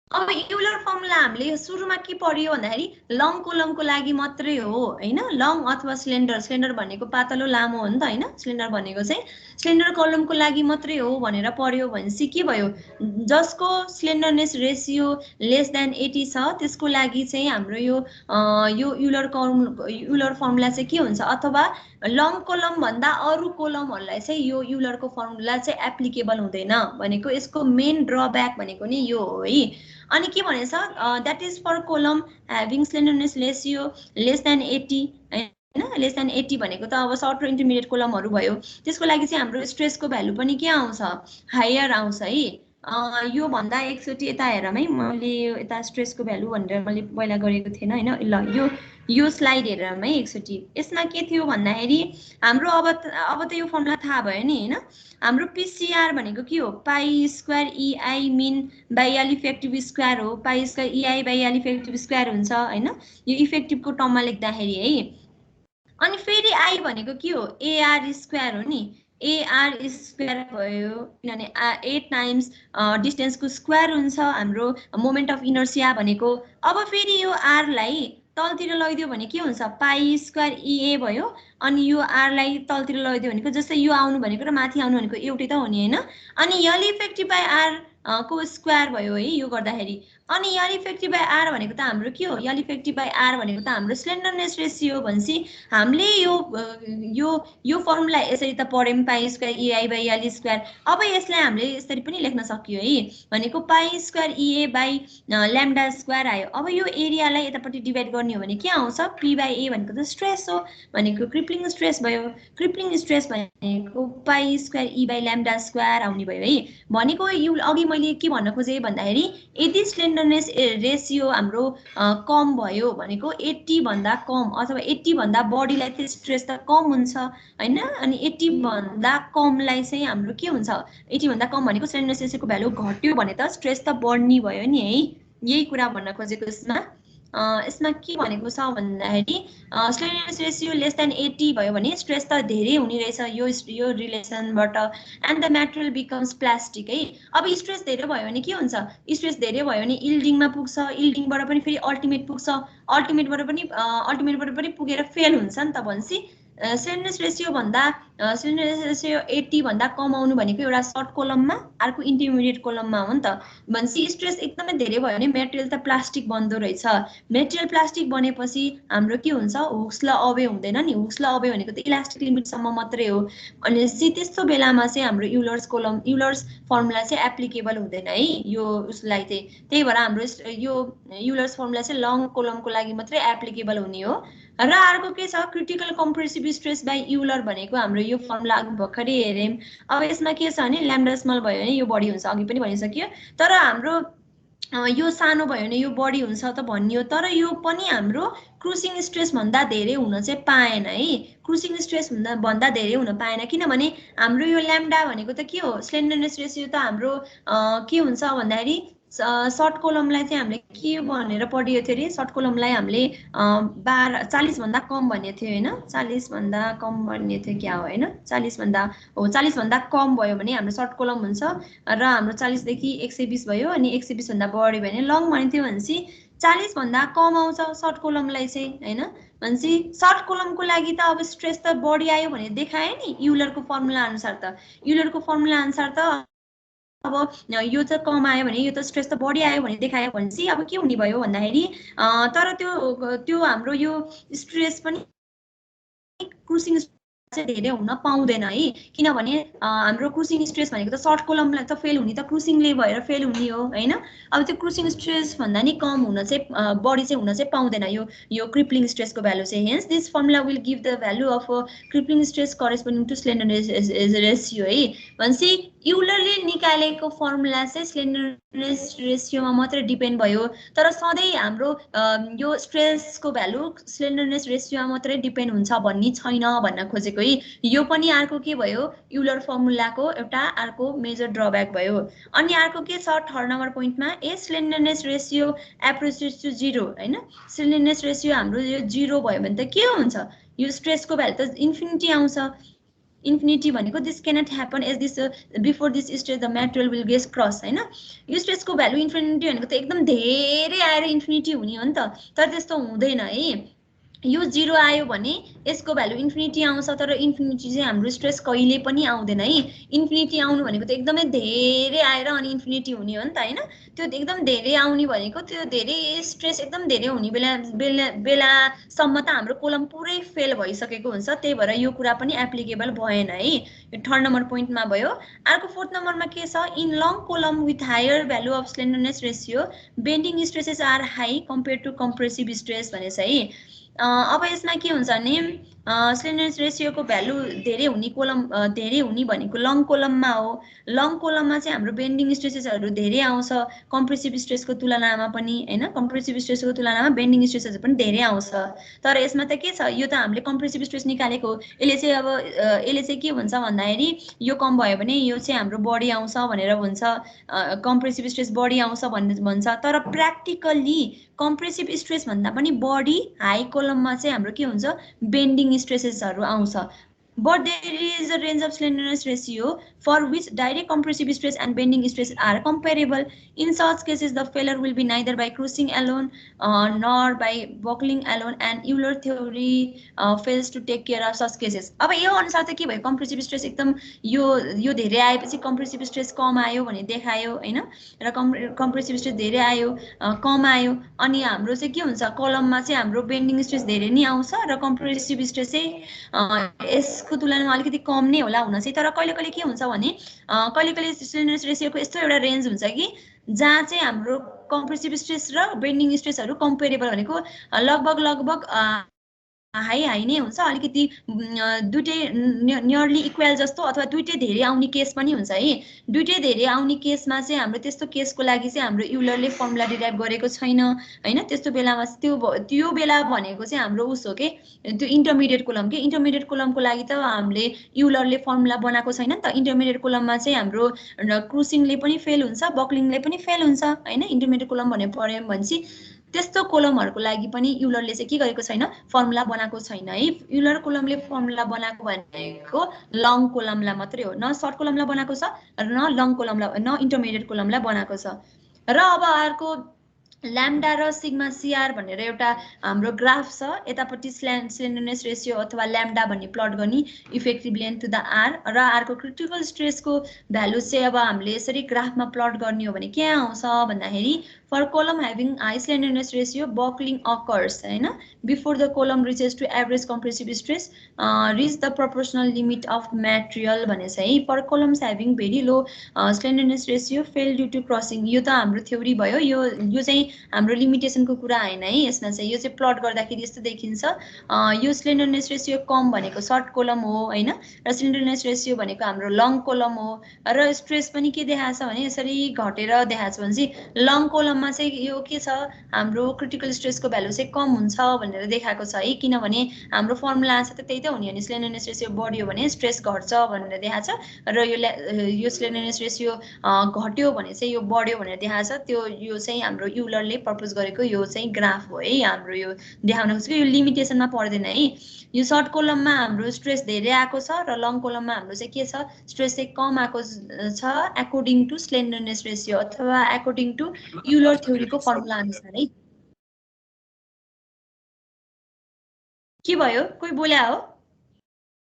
अब युलर फर्मुला हामीले सुरुमा के पढियो भन्दाखेरि लङ कोलमको लागि मात्रै हो हैन। लङ अथवा स्लेन्डर भनेको पातलो लामो हो नि त हैन। स्लेन्डर भनेको चाहिँ स्लेन्डर कलमको लागि मात्रै हो भनेर पढ्यो भनेपछि के भयो, जसको स्लेन्डरनेस रेशियो लेस देन 80 छ त्यसको लागि चाहिँ हाम्रो यो युलर फर्मुला चाहिँ के हुन्छ, अथवा लङ कोलम भन्दा अरु कोलमहरुलाई चाहिँ यो युलरको फर्मुला चाहिँ एप्लिकेबल हुँदैन भनेको यसको मेन ड्रब्याक भनेको नि यो हो है। अनि के भनेछ, that is for column having slenderness ratio less than 80 हैन। लेस देन 80 भनेको त अब सर्ट र इन्टरमिडिएट कोलमहरु भयो। त्यसको लागि चाहिँ हाम्रो स्ट्रेसको भ्यालु पनि के आउँछ, हायर आउँछ है। यो भन्दा एकचोटी यता हेरम है, मैले यता स्ट्रेसको भ्यालु भनेर मैले पहिला गरेको थिएन हैन। ल यो स्लाइड हेरम है एकचोटी। यसमा के थियो भन्दाखेरि हाम्रो अब त यो फर्मुला थाहा भयो नि हैन। हाम्रो पीसीआर भनेको के हो, pi square EI min by L effective square हो। Pi square EI by L effective square हुन्छ हैन, यो इफेक्टिभको टर्ममा लेख्दाखेरि है। अनि फेरि आई भनेको के हो, AR स्क्वायर हो नि। AR स्क्वायर भयो किनभने 8 टाइम्स डिस्टेन्सको स्क्वायर हुन्छ हाम्रो मोमेन्ट अफ इनर्सिया भनेको। अब फेरि यो R लाई तलतिर लैदियो भने के हुन्छ, पाई स्क्वायर EA भयो। अनि यो R लाई तलतिर लैदियो भनेको जस्तै यो आउनु भनेको र माथि आउनु भनेको एउटै त हो नि हैन। अनि यल इफेक्टिभ बाइ R को स्क्वायर भयो है यो गर्दाखेरि। अनि यल इफेक्टिभ बाइ R भनेको त हाम्रो के हो, यल इफेक्टिभ बाइ R भनेको त हाम्रो स्लेन्डरनेस रेशियो भन्छ। हामीले यो फर्मुला यसरी त पढ्यौं, pi square EI by L square. अब यसलाई हामीले यसरी पनि लेख्न सकियो है भनेको pi square EA by lambda square आयो। अब यो एरियालाई यतापट्टि डिभाइड गर्ने हो भने के आउँछ, P बाइ A भनेको त स्ट्रेस हो भनेको क्रिप्लिङ स्ट्रेस भयो। क्रिप्लिङ स्ट्रेस भनेको pi square E by lambda square आउने भयो है। भनेको यो अघि मैले के भन्न खोजेँ भन्दाखेरि यदि स्लेन्डरनेस रेशियो हाम्रो कम भयो भनेको 80 भन्दा कम अथवा 80 भन्दा बढीलाई चाहिँ स्ट्रेस त कम हुन्छ हैन। अनि 80 भन्दा कमलाई चाहिँ हाम्रो के हुन्छ, 80 भन्दा कम भनेको स्लेन्डरनेस रेशियोको भ्यालु घट्यो भने त स्ट्रेस त बढ्ने भयो नि है। यही कुरा भन्न खोजेको यसमा के भनेको छ भन्दाखेरि स्लेन्डरनेस रेशियो लेस देन 80 भयो भने स्ट्रेस त धेरै हुने रहेछ यो रिलेसनबाट। And the material becomes plastic है। अब स्ट्रेस धेरै भयो भने के हुन्छ, स्ट्रेस धेरै भयो भने इल्डिङमा पुग्छ, इल्डिङबाट पनि फेरि अल्टिमेट पुग्छ, अल्टिमेटबाट पनि पुगेर फेल हुन्छ नि त भनेपछि स्लेन्डरनेस रेशियो 80 भन्दा कम आउनु भनेको एउटा सर्ट कोलममा, अर्को इन्टरमिडिएट कोलममा हो नि त भनेपछि स्ट्रेस एकदमै धेरै भयो भने मेटेरियल त प्लास्टिक बन्दो रहेछ। मेटेरियल प्लास्टिक बनेपछि हाम्रो के हुन्छ, हुक्स ल अवे हुँदैन नि। हुक्स ल अवे भनेको त इलास्टिक लिमिटसम्म मात्रै हो। अनि त्यस्तो बेलामा चाहिँ हाम्रो युलर्स फर्मुला चाहिँ एप्लिकेबल हुँदैन है यो उसलाई चाहिँ। त्यही भएर हाम्रो यो युलर्स फर्मुला चाहिँ लङ कोलमको लागि मात्रै एप्लिकेबल हुने हो। र अर्को के छ, critical compressive stress by Euler भनेको हाम्रो यो फर्मुला भर्खरै हेर्यौँ। अब यसमा के छ भने ल्याम्डा स्मल भयो भने यो बढी हुन्छ, अघि पनि भनिसक्यो। तर हाम्रो यो सानो भयो भने यो बढी हुन्छ त भनियो, तर यो पनि हाम्रो क्रुसिङ स्ट्रेस भन्दा धेरै हुन चाहिँ पाएन है। क्रुसिङ स्ट्रेस भन्दा धेरै हुन पाएन, किनभने हाम्रो यो ल्याम्डा भनेको त के हो, स्लेन्डरनेस रेसियो त हाम्रो के हुन्छ भन्दाखेरि सर्ट कोलमलाई चाहिँ हामीले के भनेर पढियो थियो अरे, सर्ट कोलमलाई हामीले 40 भन्दा कम भन्ने थियो होइन, 40 भन्दा कम भन्ने थियो क्या हो होइन, 40 भन्दा कम भयो भने हाम्रो सर्ट कोलम हुन्छ र हाम्रो 40 देखि 120 भयो, अनि 120 भन्दा बढी भयो भने लङ भन्ने थियो। भनेपछि 40 भन्दा कम आउँछ सर्ट कोलमलाई चाहिँ होइन। भनेपछि सर्ट कोलमको लागि त अब स्ट्रेस त बढी आयो भने देखायो नि युलरको फर्मुला अनुसार त, युलरको फर्मुला अनुसार त अब यो त कम आयो भने यो त स्ट्रेस त बढी आयो भने देखायो भनेपछि अब के हुने भयो भन्दाखेरि तर त्यो हाम्रो यो स्ट्रेस पनि क्रुसिङ चाहिँ धेरै हुन पाउँदैन है, किनभने हाम्रो क्रुसिङ स्ट्रेस भनेको त सर्ट कोलमलाई त फेल हुने त क्रुसिङले भएर फेल हुने हो होइन। अब त्यो क्रुसिङ स्ट्रेस भन्दा नि कम हुन चाहिँ बढी चाहिँ हुन चाहिँ पाउँदैन यो क्रिप्लिङ स्ट्रेसको भ्यालु चाहिँ। Hence this formula will give the value of crippling stress corresponding to slenderness ratio है। भनेपछि युलरले निकालेको फर्मुला चाहिँ स्लेन्डरनेस रेसियोमा मात्रै डिपेन्ड भयो, तर सधैँ हाम्रो यो स्ट्रेसको भ्यालु स्लेन्डरनेस रेसियोमा मात्रै डिपेन्ड हुन्छ भन्ने छैन भन्न खोजेको है। यो पनि अर्को के भयो, युलर फर्मुलाको एउटा अर्को मेजर ड्रब्याक भयो। अनि अर्को के छ थर्ड नम्बर पोइन्टमा, ए स्लेन्डरनेस रेसियो एप्रोचेस टु 0 होइन। स्लेन्डरनेस रेसियो हाम्रो यो 0 भयो भने त के हुन्छ, यो स्ट्रेसको भ्यालु त इन्फिनिटी आउँछ। इन्फिनिटी भनेको this cannot happen as this before this stage the material will get cross होइन। यो स्ट्रेसको भ्यालु इन्फिनिटी भनेको त एकदम धेरै आएर इन्फिनिटी हुने हो नि त, तर त्यस्तो हुँदैन है। यो 0 आयो भने यसको भ्यालु इन्फिनिटी आउँछ, तर इन्फिनिटी चाहिँ हाम्रो स्ट्रेस कहिले पनि आउँदैन है। इन्फिनिटी आउनु भनेको त एकदमै धेरै आएर अनि इन्फिनिटी हुने हो नि त होइन। त्यो एकदम धेरै आउने भनेको त्यो धेरै स्ट्रेस एकदम धेरै हुने बेलासम्म त हाम्रो कोलम पुरै फेल भइसकेको हुन्छ, त्यही भएर यो कुरा पनि एप्लिकेबल भएन है। यो थर्ड नम्बर पोइन्टमा भयो। अर्को फोर्थ नम्बरमा के छ, in long column with higher value of slenderness ratio bending stresses are high compare to compressive stress भनेछ है। अब यसमा के हुन्छ भने स्लेन्डरनेस रेसियोको भ्यालु धेरै हुने भनेको लङ कोलममा हो। लङ कोलममा चाहिँ हाम्रो बेन्डिङ स्ट्रेसेसहरू धेरै आउँछ कम्प्रेसिभ स्ट्रेसको तुलनामा पनि होइन। कम्प्रेसिभ स्ट्रेसको तुलनामा बेन्डिङ स्ट्रेसेसहरू पनि धेरै आउँछ, तर यसमा त के छ, यो त हामीले कम्प्रेसिभ स्ट्रेस निकालेको हो। यसले चाहिँ के भन्छ भन्दाखेरि यो कम भयो भने यो चाहिँ हाम्रो बढी आउँछ भनेर भन्छ, कम्प्रेसिभ स्ट्रेस बढी आउँछ भन्छ। तर प्र्याक्टिकल्ली कम्प्रेसिभ स्ट्रेस भन्दा पनि बढी हाई कोलममा चाहिँ हाम्रो के हुन्छ, बेन्डिङ स्ट्रेसेसहरू आउँछ। But there is a range of slenderness ratio for which direct compressive stress and bending stress are comparable. In such cases, the failure will be neither by crushing alone nor by buckling alone, and Euler theory fails to take care of such cases. अब यो अनुसार त के भयो, compressive stress एकदम यो धेरै आएपछि compressive stress कम आयो भने देखायो होइन, र compressive stress धेरै आयो कम आयो, अनि हाम्रो चाहिँ के हुन्छ, कलममा चाहिँ हाम्रो बेन्डिङ स्ट्रेस धेरै नै आउँछ र compressive stress चाहिँ को तुलनामा अलिकति कम नै होला हुन चाहिँ। तर कहिले कहिले के हुन्छ भने कहिले कहिले स्लेन्डरनेस रेसियोको यस्तो एउटा रेन्ज हुन्छ कि जहाँ चाहिँ हाम्रो कम्प्रेसिभ स्ट्रेस र बेन्डिङ स्ट्रेसहरू कम्पेरेबल भनेको लगभग हाई नै हुन्छ, अलिकति दुइटै नियरली इक्वल जस्तो, अथवा दुइटै धेरै आउने केस पनि हुन्छ है। दुइटै धेरै आउने केसमा चाहिँ हाम्रो त्यस्तो केसको लागि चाहिँ हाम्रो युलरले फर्मुला डिराइभ गरेको छैन होइन। त्यस्तो बेलामा त्यो बेला भनेको चाहिँ हाम्रो उस हो कि त्यो इन्टरमिडिएट कोलम के, इन्टरमिडिएट कोलमको लागि त हामीले युलरले फर्मुला बनाएको छैन नि त। इन्टरमिडिएट कोलममा चाहिँ हाम्रो क्रुसिङले पनि फेल हुन्छ, बक्लिङले पनि फेल हुन्छ होइन। इन्टरमिडिएट कोलम भनेर पढ्यौँ भनेपछि त्यस्तो कोलमहरूको लागि पनि युलरले चाहिँ के गरेको छैन, फर्मुला बनाएको छैन है। युलर कोलमले फर्मुला बनाएको भनेको लङ कोलमलाई मात्रै हो, न सर्ट कोलमलाई बनाएको छ र न लङ कोलमलाई, न इन्टरमिडिएट कोलमलाई बनाएको छ। र अब अर्को ल्याम्डा र सिग्मा सिआर भनेर एउटा हाम्रो ग्राफ छ, यतापट्टि स्लेन्डरनेस रेसियो अथवा ल्याम्डा भन्ने प्लट गर्ने effective length to the R, र अर्को क्रिटिकल स्ट्रेसको भ्यालु चाहिँ अब हामीले यसरी ग्राफमा प्लट गर्ने हो भने के आउँछ भन्दाखेरि, for column having high slenderness ratio buckling occurs होइन before the column reaches to average compressive stress reach the proportional limit of material भनेछ है। For columns having very low slenderness ratio fail due to crushing, यो त हाम्रो theory भयो। यो चाहिँ हाम्रो लिमिटेसनको कुरा हैन है यसमा चाहिँ। यो चाहिँ प्लट गर्दाखेरि यस्तो देखिन्छ। यो स्लेन्डरनेस रेशियो कम भनेको सर्ट कोलम हो हैन, र स्लेन्डरनेस रेशियो भनेको हाम्रो लङ कोलम हो, र स्ट्रेस पनि के देखाएको छ भने यसरी घटेर देखाएको छ। भनेपछि लङ कोलममा चाहिँ यो के छ, हाम्रो क्रिटिकल स्ट्रेसको भ्यालु चाहिँ कम हुन्छ भनेर देखाएको छ है, किनभने हाम्रो फर्मुला छ त त्यही त हो नि। अनि स्लेन्डरनेस रेशियो बढ्यो भने स्ट्रेस घट्छ भनेर देखाएको छ, र यो स्लेन्डरनेस रेशियो घट्यो भने चाहिँ यो बढ्यो भनेर देखाएको छ। त्यो यो चाहिँ हाम्रो युलरले प्रपोज गरेको यो चाहिँ ग्राफ हो है, हाम्रो यो देखाउन खोजेको। यो लिमिटेसनमा पर्दैन है। यो सर्ट कोलममा हाम्रो स्ट्रेस धेरै आएको छ, र लङ कोलममा हाम्रो चाहिँ के छ, स्ट्रेस चाहिँ कम आएको छ अकर्डिङ टु स्लेन्डरनेस रेशियो अथवा अकर्डिङ टु युलर थ्योरीको फर्मुला अनुसार है। के भयो, कोही बोल्या हो?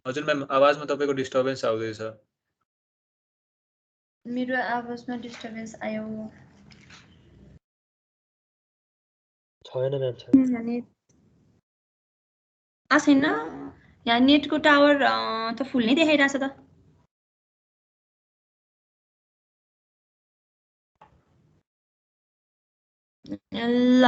हजुर म्याम, आवाजमा तपाईको डिस्टर्बेन्स आउँदैछ। मेरो आवाजमा डिस्टर्बेन्स आयो? छैन म्याम, छैन। यहाँ नेटको टावर त फुल नै देखाइरहेछ त। ल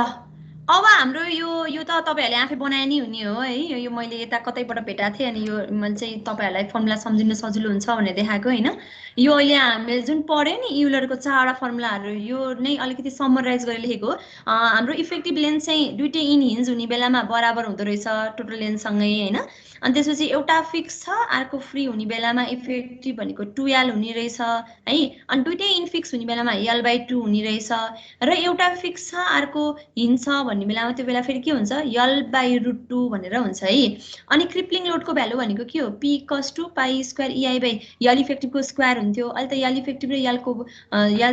अब हाम्रो यो त तपाईहरुले आफै बनाए नि हुने हो है। यो मैले यता कतैबाट भेटाएको थिएँ, अनि यो मैले चाहिँ तपाईहरुलाई फर्मुला सम्झिन सजिलो हुन्छ भनेर देखाएको हैन। यो अहिले हामीले जुन पढ्यो नि युलरको चारवटा फर्मुलाहरु, यो नै अलिकति समराइज गरेर लेखेको हो। हाम्रो इफेक्टिभ लेन्थ चाहिँ दुईटै इन हिन्ज हुने बेलामा बराबर हुँदो रहेछ टोटल लेन्थ सँगै हैन। अनि त्यसपछि एउटा फिक्स छ, अर्को फ्री हुने बेलामा इफेक्टिभ भनेको 2l हुने रहेछ है। अनि दुईटै इन फिक्स हुने बेलामा l/2 हुने रहेछ, र एउटा फिक्स छ अर्को हिन्ज छ भन्ने बेलामा त्यो बेला फेरि के हुन्छ, l/√2 भनेर हुन्छ है। अनि क्रिप्लिङ लोडको भ्यालु भनेको के हो, p = π² EI/l इफेक्टिभको स्क्वायर हुन्थ्यो। अहिले त l इफेक्टिभ र l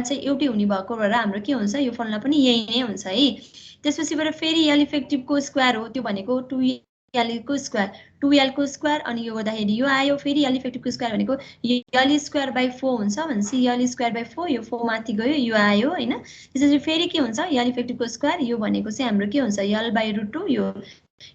चाहिँ एउटै हुने भएको भएर हाम्रो के हुन्छ, यो फर्मुला पनि यही नै हुन्छ है। त्यसपछिबाट फेरि l इफेक्टिभको स्क्वायर हो, त्यो भनेको 2l को स्क्वायर, 2l को स्क्वायर, अनि यो गर्दाखेरि यो आयो। फेरि l इफेक्टिभको स्क्वायर भनेको l²/4 हुन्छ, भनेपछि l²/4, यो 4 माथि गयो, यो आयो हैन। त्यसपछि फेरि के हुन्छ, l इफेक्टिभको स्क्वायर, यो भनेको चाहिँ हाम्रो के हुन्छ, l/√2।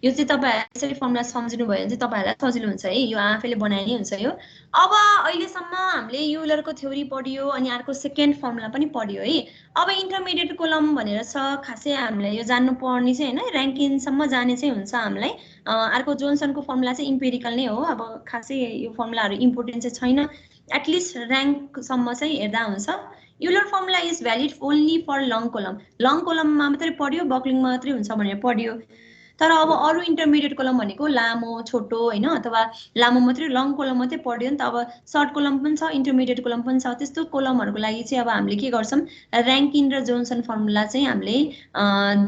यो चाहिँ तपाईहरुले यसरी फर्मुला सम्झिनु भयो भने चाहिँ तपाईहरुलाई सजिलो हुन्छ है। यो आफैले बनाए नि हुन्छ यो। अब अहिलेसम्म हामीले युलरको थ्योरी पढियो, अनि अर्को सेकेन्ड फर्मुला पनि पढियो है। अब इन्टरमिडिएट कोलम भनेर छ, खासै हामीले यो जान्नु पर्ने चाहिँ हैन, र्याङ्किनसम्म जाने चाहिँ हुन्छ हामीलाई। अर्को जोन्सनको फर्मुला चाहिँ इम्पेरिकल नै हो। अब खासै यो फर्मुलाहरु इम्पोर्टेन्ट चाहिँ छैन, एटलिस्ट र्याङ्कसम्म चाहिँ हेर्दा हुन्छ। Euler formula is valid only for long column. Long कोलममा मात्रै पढ्यो, बक्लिङमा मात्रै हुन्छ भनेर पढ्यो। तर अब अरु इन्टरमिडिएट कोलम भनेको लामो छोटो हैन, अथवा लामो मात्रै लङ कोलम मात्रै पढ्यो नि त। अब सर्ट कोलम पनि छ, इन्टरमिडिएट कोलम पनि छ। त्यस्तो कोलमहरुको लागि चाहिँ अब हामीले के गर्छौं, र्याङ्किन र जोन्सन फर्मुला चाहिँ हामीले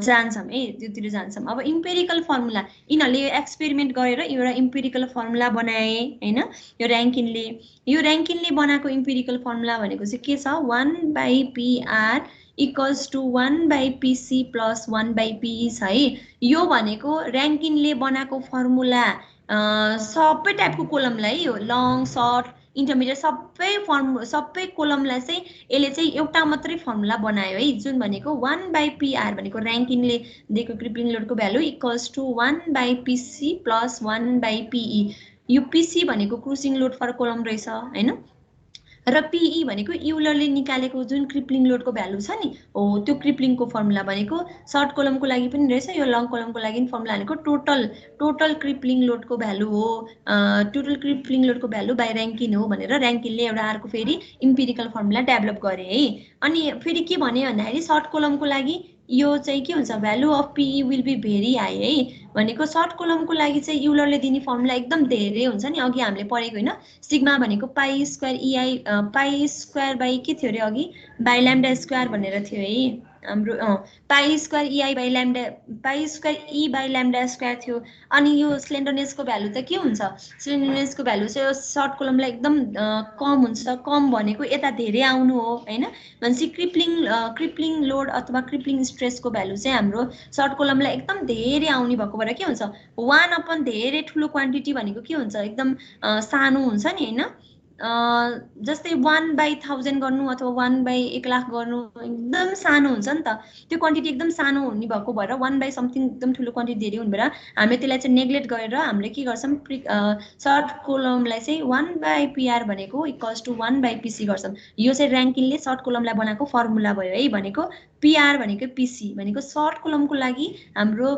जान्छौं है, त्योतिर जान्छौं। अब इम्पेरिकल फर्मुला, यिनीहरुले एक्सपेरिमेन्ट गरेर एउटा इम्पेरिकल फर्मुला बनाए हैन, यो र्याङ्किनले बनाएको इम्पेरिकल फर्मुला भनेको चाहिँ के छ, 1/PR = 1/PC + 1/PE छ है। यो भनेको र्याङ्किनले बनाएको फर्मुला सबै टाइपको कोलमलाई, यो लङ सर्ट इन्टरमिडिएट सबै कोलमलाई चाहिँ यसले चाहिँ एउटा मात्रै फर्मुला बनायो है, जुन भनेको 1/PR भनेको र्याङ्किनले दिएको क्रिप्लिङ लोडको भ्यालु = 1/PC + 1/PE। यो PC भनेको क्रुसिङ लोड फर कोलम रहेछ हैन, र PE भनेको युलरले निकालेको जुन क्रिप्लिङ लोडको भ्यालु छ नि हो, त्यो क्रिप्लिङको फर्मुला भनेको सर्ट कोलमको लागि पनि रहेछ, यो लङ कोलमको लागि पनि फर्मुला भनेको टोटल क्रिप्लिङ लोडको भ्यालु हो, टोटल क्रिप्लिङ लोडको भ्यालु बाइ र्याङ्किन हो भनेर र्याङ्किनले एउटा अर्को फेरि इम्पेरिकल फर्मुला डेभलप गरे है। अनि फेरि के भन्यो भन्दाखेरि सर्ट कोलमको लागि यो चाहिँ के हुन्छ, value of PE will be very high है। भनेको सर्ट कोलमको लागि चाहिँ युलरले दिने फर्मुला एकदम धेरै हुन्छ नि, अघि हामीले पढेको हैन, सिग्मा भनेको π² EI π² के थियो रे अघि, बाइ ल्याम्डा स्क्वायर भनेर थियो है हाम्रो, π² E/λ² थियो। अनि यो स्लेन्डरनेसको भ्यालु त के हुन्छ, स्लेन्डरनेसको भ्यालु चाहिँ सर्ट कोलमलाई एकदम कम हुन्छ। कम भनेको यता धेरै आउनु हो हैन, भनेपछि क्रिप्लिङ लोड अथवा क्रिप्लिङ स्ट्रेसको भ्यालु चाहिँ हाम्रो सर्ट कोलमलाई एकदम धेरै आउने भएको भएर के हुन्छ, 1 अपन धेरै ठुलो क्वान्टिटी भनेको के हुन्छ, एकदम सानो हुन्छ नि हैन। जस्तै 1/1000 गर्नु अथवा 1/1,00,000 गर्नु एकदम सानो हुन्छ नि त। त्यो क्वान्टिटी एकदम सानो हुने भएको भएर 1/समथिङ एकदम ठुलो क्वान्टिटी धेरै हुने भएर हामीले त्यसलाई चाहिँ नेग्लेक्ट गरेर हामीले के गर्छौँ, सर्ट कोलमलाई चाहिँ 1/PR भनेको इक्वल्स टु 1/PC गर्छौँ। यो चाहिँ ऱ्याङ्किनले सर्ट कोलमलाई बनाएको फर्मुला भयो है। भनेको PR भनेको PC भनेको सर्ट कोलमको लागि हाम्रो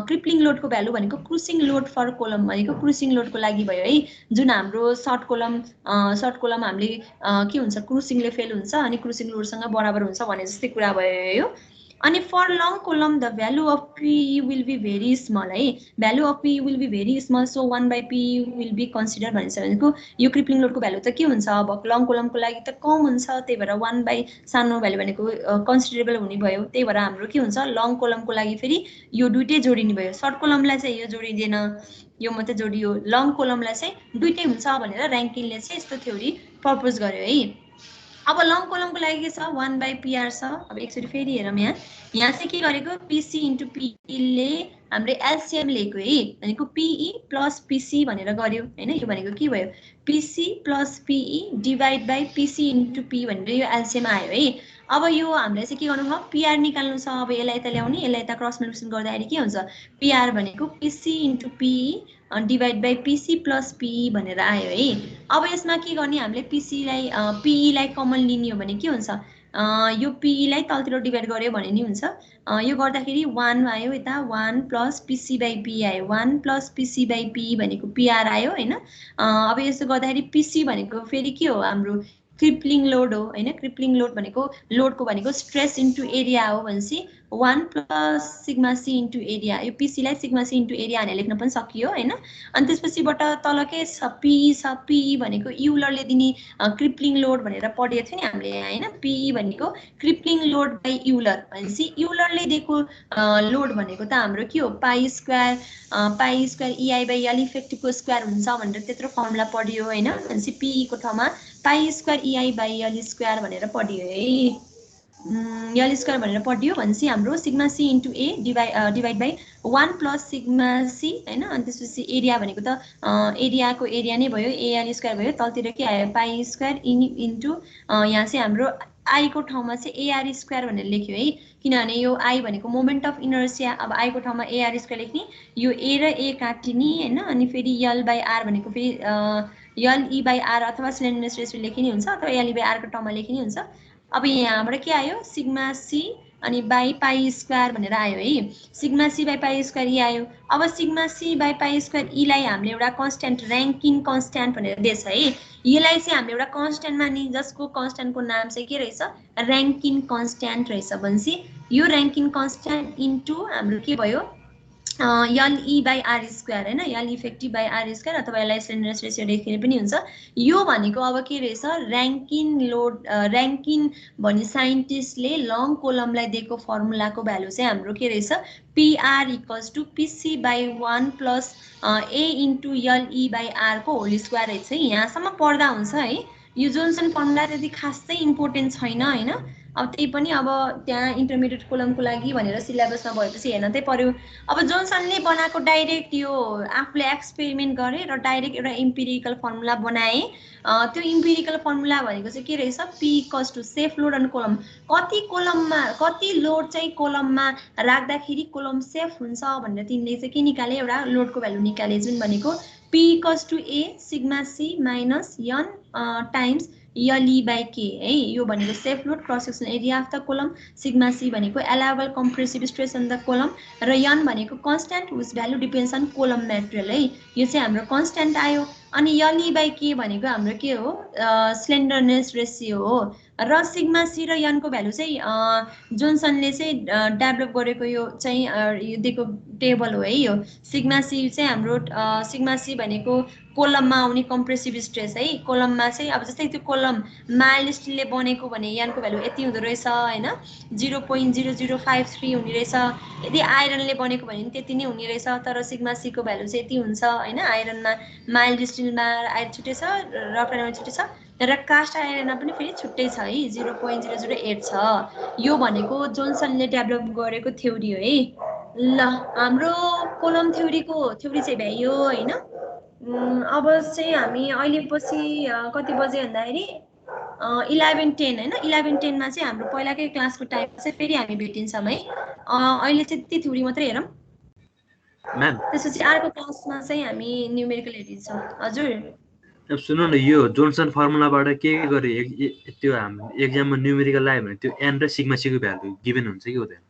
क्रिप्लिङ लोडको भ्यालु भनेको क्रुसिङ लोड फर कोलम भनेको क्रुसिङ लोडको लागि भयो है। जुन हाम्रो सर्ट कोलम हामीले के हुन्छ, क्रुसिङले फेल हुन्छ अनि क्रुसिङ लोडसँग बराबर हुन्छ भने जस्तै कुरा भयो यो। अनि for long column the value of PE will be very small है। Value of PE will be very small, so 1/PE will be consider भनिन्छ। भनेको यो क्रिप्लिङ लोडको भ्यालु त के हुन्छ, अब लङ कोलमको लागि त कम हुन्छ, त्यही भएर 1/ सानो भ्यालु भनेको कन्सिडरेबल हुने भयो। त्यही भएर हाम्रो के हुन्छ, लङ कोलमको लागि फेरि यो दुइटै जोडिने भयो। सर्ट कोलमलाई चाहिँ यो जोडिँदैन, यो मात्रै जोडियो। लङ कोलमलाई चाहिँ दुइटै हुन्छ भनेर ऱ्याङ्किनले चाहिँ यस्तो थ्योरी प्रपोज गर्यो है। अब लङ कोलमको लागि के छ, 1/PR छ। अब एकचोटि फेरि हेरौँ, यहाँ चाहिँ के गरेको, PC इन्टु PE ले हामीले एलसिएम लिएको है। भनेको PE प्लस PC भनेर गर्यो होइन। यो भनेको के भयो, PC plus PE divide by PC into P भनेर यो एलसिएम आयो है। अब यो हामीलाई चाहिँ के गर्नु छ, PR निकाल्नु छ। अब यसलाई यता ल्याउने, यसलाई यता क्रस मल्टिप्लिकेसन गर्दाखेरि के हुन्छ, PR भनेको PC into PE divide by PC plus PE भनेर आयो है। अब यसमा के गर्ने, हामीले PE लाई कमन लिने हो भने के हुन्छ, यो PE लाई तलतिर डिभाइड गर्यो भने नि हुन्छ। यो गर्दाखेरि 1 आयो, यता 1 प्लस PC/P आयो, 1 प्लस PC/P भनेको PR आयो होइन। अब यसो गर्दाखेरि PC भनेको फेरि के हो, हाम्रो क्रिप्लिङ लोड हो होइन। क्रिप्लिङ लोड भनेको लोडको भनेको स्ट्रेस इन्टु एरिया हो भनेपछि 1 plus sigma C into area. यो PC लाई सिग्मा C इन्टु एरिया भनेर लेख्न पनि सकियो होइन। अनि त्यसपछिबाट तल के छ, PE छ। PE भनेको युलरले दिने क्रिप्लिङ लोड भनेर पढेको थियो नि हामीले होइन। PE भनेको क्रिप्लिङ लोड बाई युलर भनेपछि युलरले दिएको लोड भनेको त हाम्रो के हो, पाई स्क्वायर EI/L इफेक्टिभको स्क्वायर हुन्छ भनेर त्यत्रो फर्मुला पढियो होइन। भनेपछि PE को ठाउँमा पाई स्क्वायर EI/L स्क्वायर भनेर पढियो है। L स्क्वायर भनेर पढियो भनेपछि हाम्रो sigma C into A divide by 1 plus sigma C होइन। अनि त्यसपछि एरिया भनेको त एरियाको एरिया नै भयो, AL स्क्वायर भयो। तलतिर के आयो, पाई स्क्वायर इन्टु यहाँ चाहिँ हाम्रो I को ठाउँमा चाहिँ AR स्क्वायर भनेर लेख्यो है। किनभने यो I भनेको मोमेन्ट अफ इनर्सिया। अब I को ठाउँमा AR स्क्वायर लेख्ने, यो A र A काटिने होइन। अनि फेरि L/R भनेको फेरि LE/R अथवा स्लेन्डरनेस रेसियो लेखिने हुन्छ अथवा LE/R को ठाउँमा लेखिने हुन्छ। अब यहाँबाट के आयो, सिग्मा C अनि बाई पाई स्क्वायर भनेर आयो है। Sigma C by pi square E आयो। अब sigma C by pi square E लाई हामीले एउटा कन्स्ट्यान्ट ऱ्याङ्किन कन्स्ट्यान्ट भनेर दिएछ है। यसलाई चाहिँ हामीले एउटा कन्स्ट्यान्ट माने, जसको कन्स्ट्यान्टको नाम चाहिँ के रहेछ, ऱ्याङ्किन कन्स्ट्यान्ट रहेछ। भनेपछि यो ऱ्याङ्किन कन्स्ट्यान्ट इन्टु हाम्रो के भयो, LE/R स्क्वायर होइन। L effective by R square अथवा यसलाई स्लेन्डरनेस रेसियो लेख्ने पनि हुन्छ। यो भनेको अब के रहेछ, ऱ्याङ्किन लोड, ऱ्याङ्किन भन्ने साइन्टिस्टले लङ कोलमलाई दिएको फर्मुलाको भ्यालु चाहिँ हाम्रो के रहेछ, PR equals to PC/1 plus A into LE/R को होल स्क्वायर रहेछ है। यहाँसम्म पढ्दा हुन्छ है। यो जोन्सन फर्मुला त्यति खासै इम्पोर्टेन्ट छैन होइन। अब त्यही पनि अब त्यहाँ इन्टरमिडिएट कोलमको लागि भनेर सिलेबसमा भएपछि हेर्न चाहिँ पर्यो। अब जोन्सनले बनाएको डाइरेक्ट यो आफूले एक्सपेरिमेन्ट गरे र डाइरेक्ट एउटा इम्पिरिकल फर्मुला बनाए। त्यो इम्पिरिकल फर्मुला भनेको चाहिँ के रहेछ, P equals to safe load on column. कति लोड चाहिँ कोलममा राख्दाखेरि कोलम सेफ हुन्छ भनेर तिमीले चाहिँ के निकाले, एउटा लोडको भ्यालु निकाले, जुन भनेको P equals to A sigma C minus N times LE/K है। यो भनेको safe load cross section area of the column, sigma C भनेको allowable compressive stress on the column र N भनेको constant whose value depends on column material है। यो चाहिँ हाम्रो कन्स्ट्यान्ट आयो। अनि LE/K भनेको हाम्रो के हो, स्लेन्डरनेस रेसियो हो। र सिग्मा C र N को भ्यालु चाहिँ जोन्सनले चाहिँ डेभलप गरेको यो चाहिँ यो दिएको टेबल हो है। यो सिग्मा C चाहिँ हाम्रो सिग्मा C भनेको कोलममा आउने कम्प्रेसिभ स्ट्रेस है। कोलममा चाहिँ अब जस्तै त्यो कोलम माइल्ड स्टिलले बनेको भने N को भ्यालु यति हुँदो रहेछ होइन, 0.0053 हुने रहेछ। यदि आइरनले बनेको भने त्यति नै हुने रहेछ। तर सिग्मा C को भ्यालु चाहिँ यति हुन्छ होइन। आइरनमा माइल्ड स्टिलमा आइरन छुट्टै छ, रफ आइरनमा छुट्टै छ, र कास्ट आइरनमा पनि फेरि छुट्टै छ है, 0.008 छ। यो भनेको जोन्सनले डेभलप गरेको थ्योरी हो है। ल हाम्रो कोलम थ्योरी चाहिँ भ्याइयो होइन। अब चाहिँ हामी अहिले पछि कति बजे भन्दाखेरि 11:10 होइन 11:10 चाहिँ हाम्रो पहिलाकै क्लासको टाइम चाहिँ फेरि हामी भेटिन्छौँ है अहिले चाहिँ त्यति थ्योरी मात्रै हेरौँ म्याम त्यसपछि अर्को क्लासमा चाहिँ हामी न्युमेरिकल हेरिन्छौँ हजुर अब सुन्नु न यो जोन्सन फर्मुलाबाट के गरे त्यो हाम्रो एक्जाममा न्युमेरिकल लाग्यो भने त्यो एन र सिग्मा सीको भ्यालु गिभन हुन्छ कि हुँदैन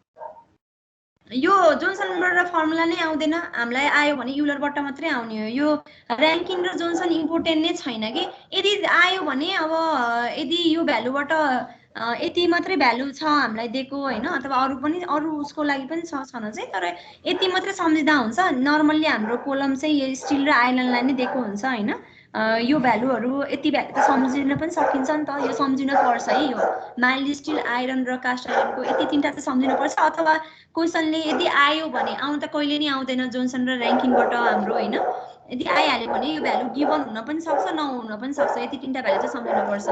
यो जोन्सनबाट फर्मुला नै आउँदैन हामीलाई आयो भने युलरबाट मात्रै आउने हो यो ऱ्याङ्किङ र जोन्सन इम्पोर्टेन्ट नै छैन कि यदि आयो भने अब यदि यो भ्यालुबाट यति मात्रै भ्यालु छ हामीलाई दिएको होइन अथवा अरू पनि अरू उसको लागि पनि छ छन चाहिँ तर यति मात्रै सम्झिँदा हुन्छ नर्मल्ली हाम्रो कोलम चाहिँ यो स्टिल र आइरनलाई नै दिएको हुन्छ होइन यो भ्यालुहरू यति भ्यालु त सम्झिन पनि सकिन्छ नि त यो सम्झिन पर्छ है यो माइल्ड स्टिल आइरन र कास्ट आइरनको यति तिनवटा चाहिँ सम्झिन पर्छ अथवा क्वेसनले यदि आयो भने आउनु त कहिले नि आउँदैन जोन्सन र ऱ्याङ्किङबाट हाम्रो होइन यदि आइहाल्यो भने यो भ्यालु गिभन हुन पनि सक्छ नहुन पनि सक्छ यति तिनवटा भ्यालु चाहिँ सम्झिनुपर्छ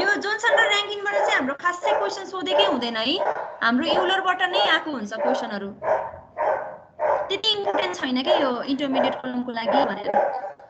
यो जोन्सन र ऱ्याङ्किङबाट चाहिँ हाम्रो खासै क्वेसन सोधेकै हुँदैन है हाम्रो युलरबाट नै आएको हुन्छ क्वेसनहरू त्यति इम्पोर्टेन्ट छैन क्या यो इन्टरमिडिएट कोलमको लागि भनेर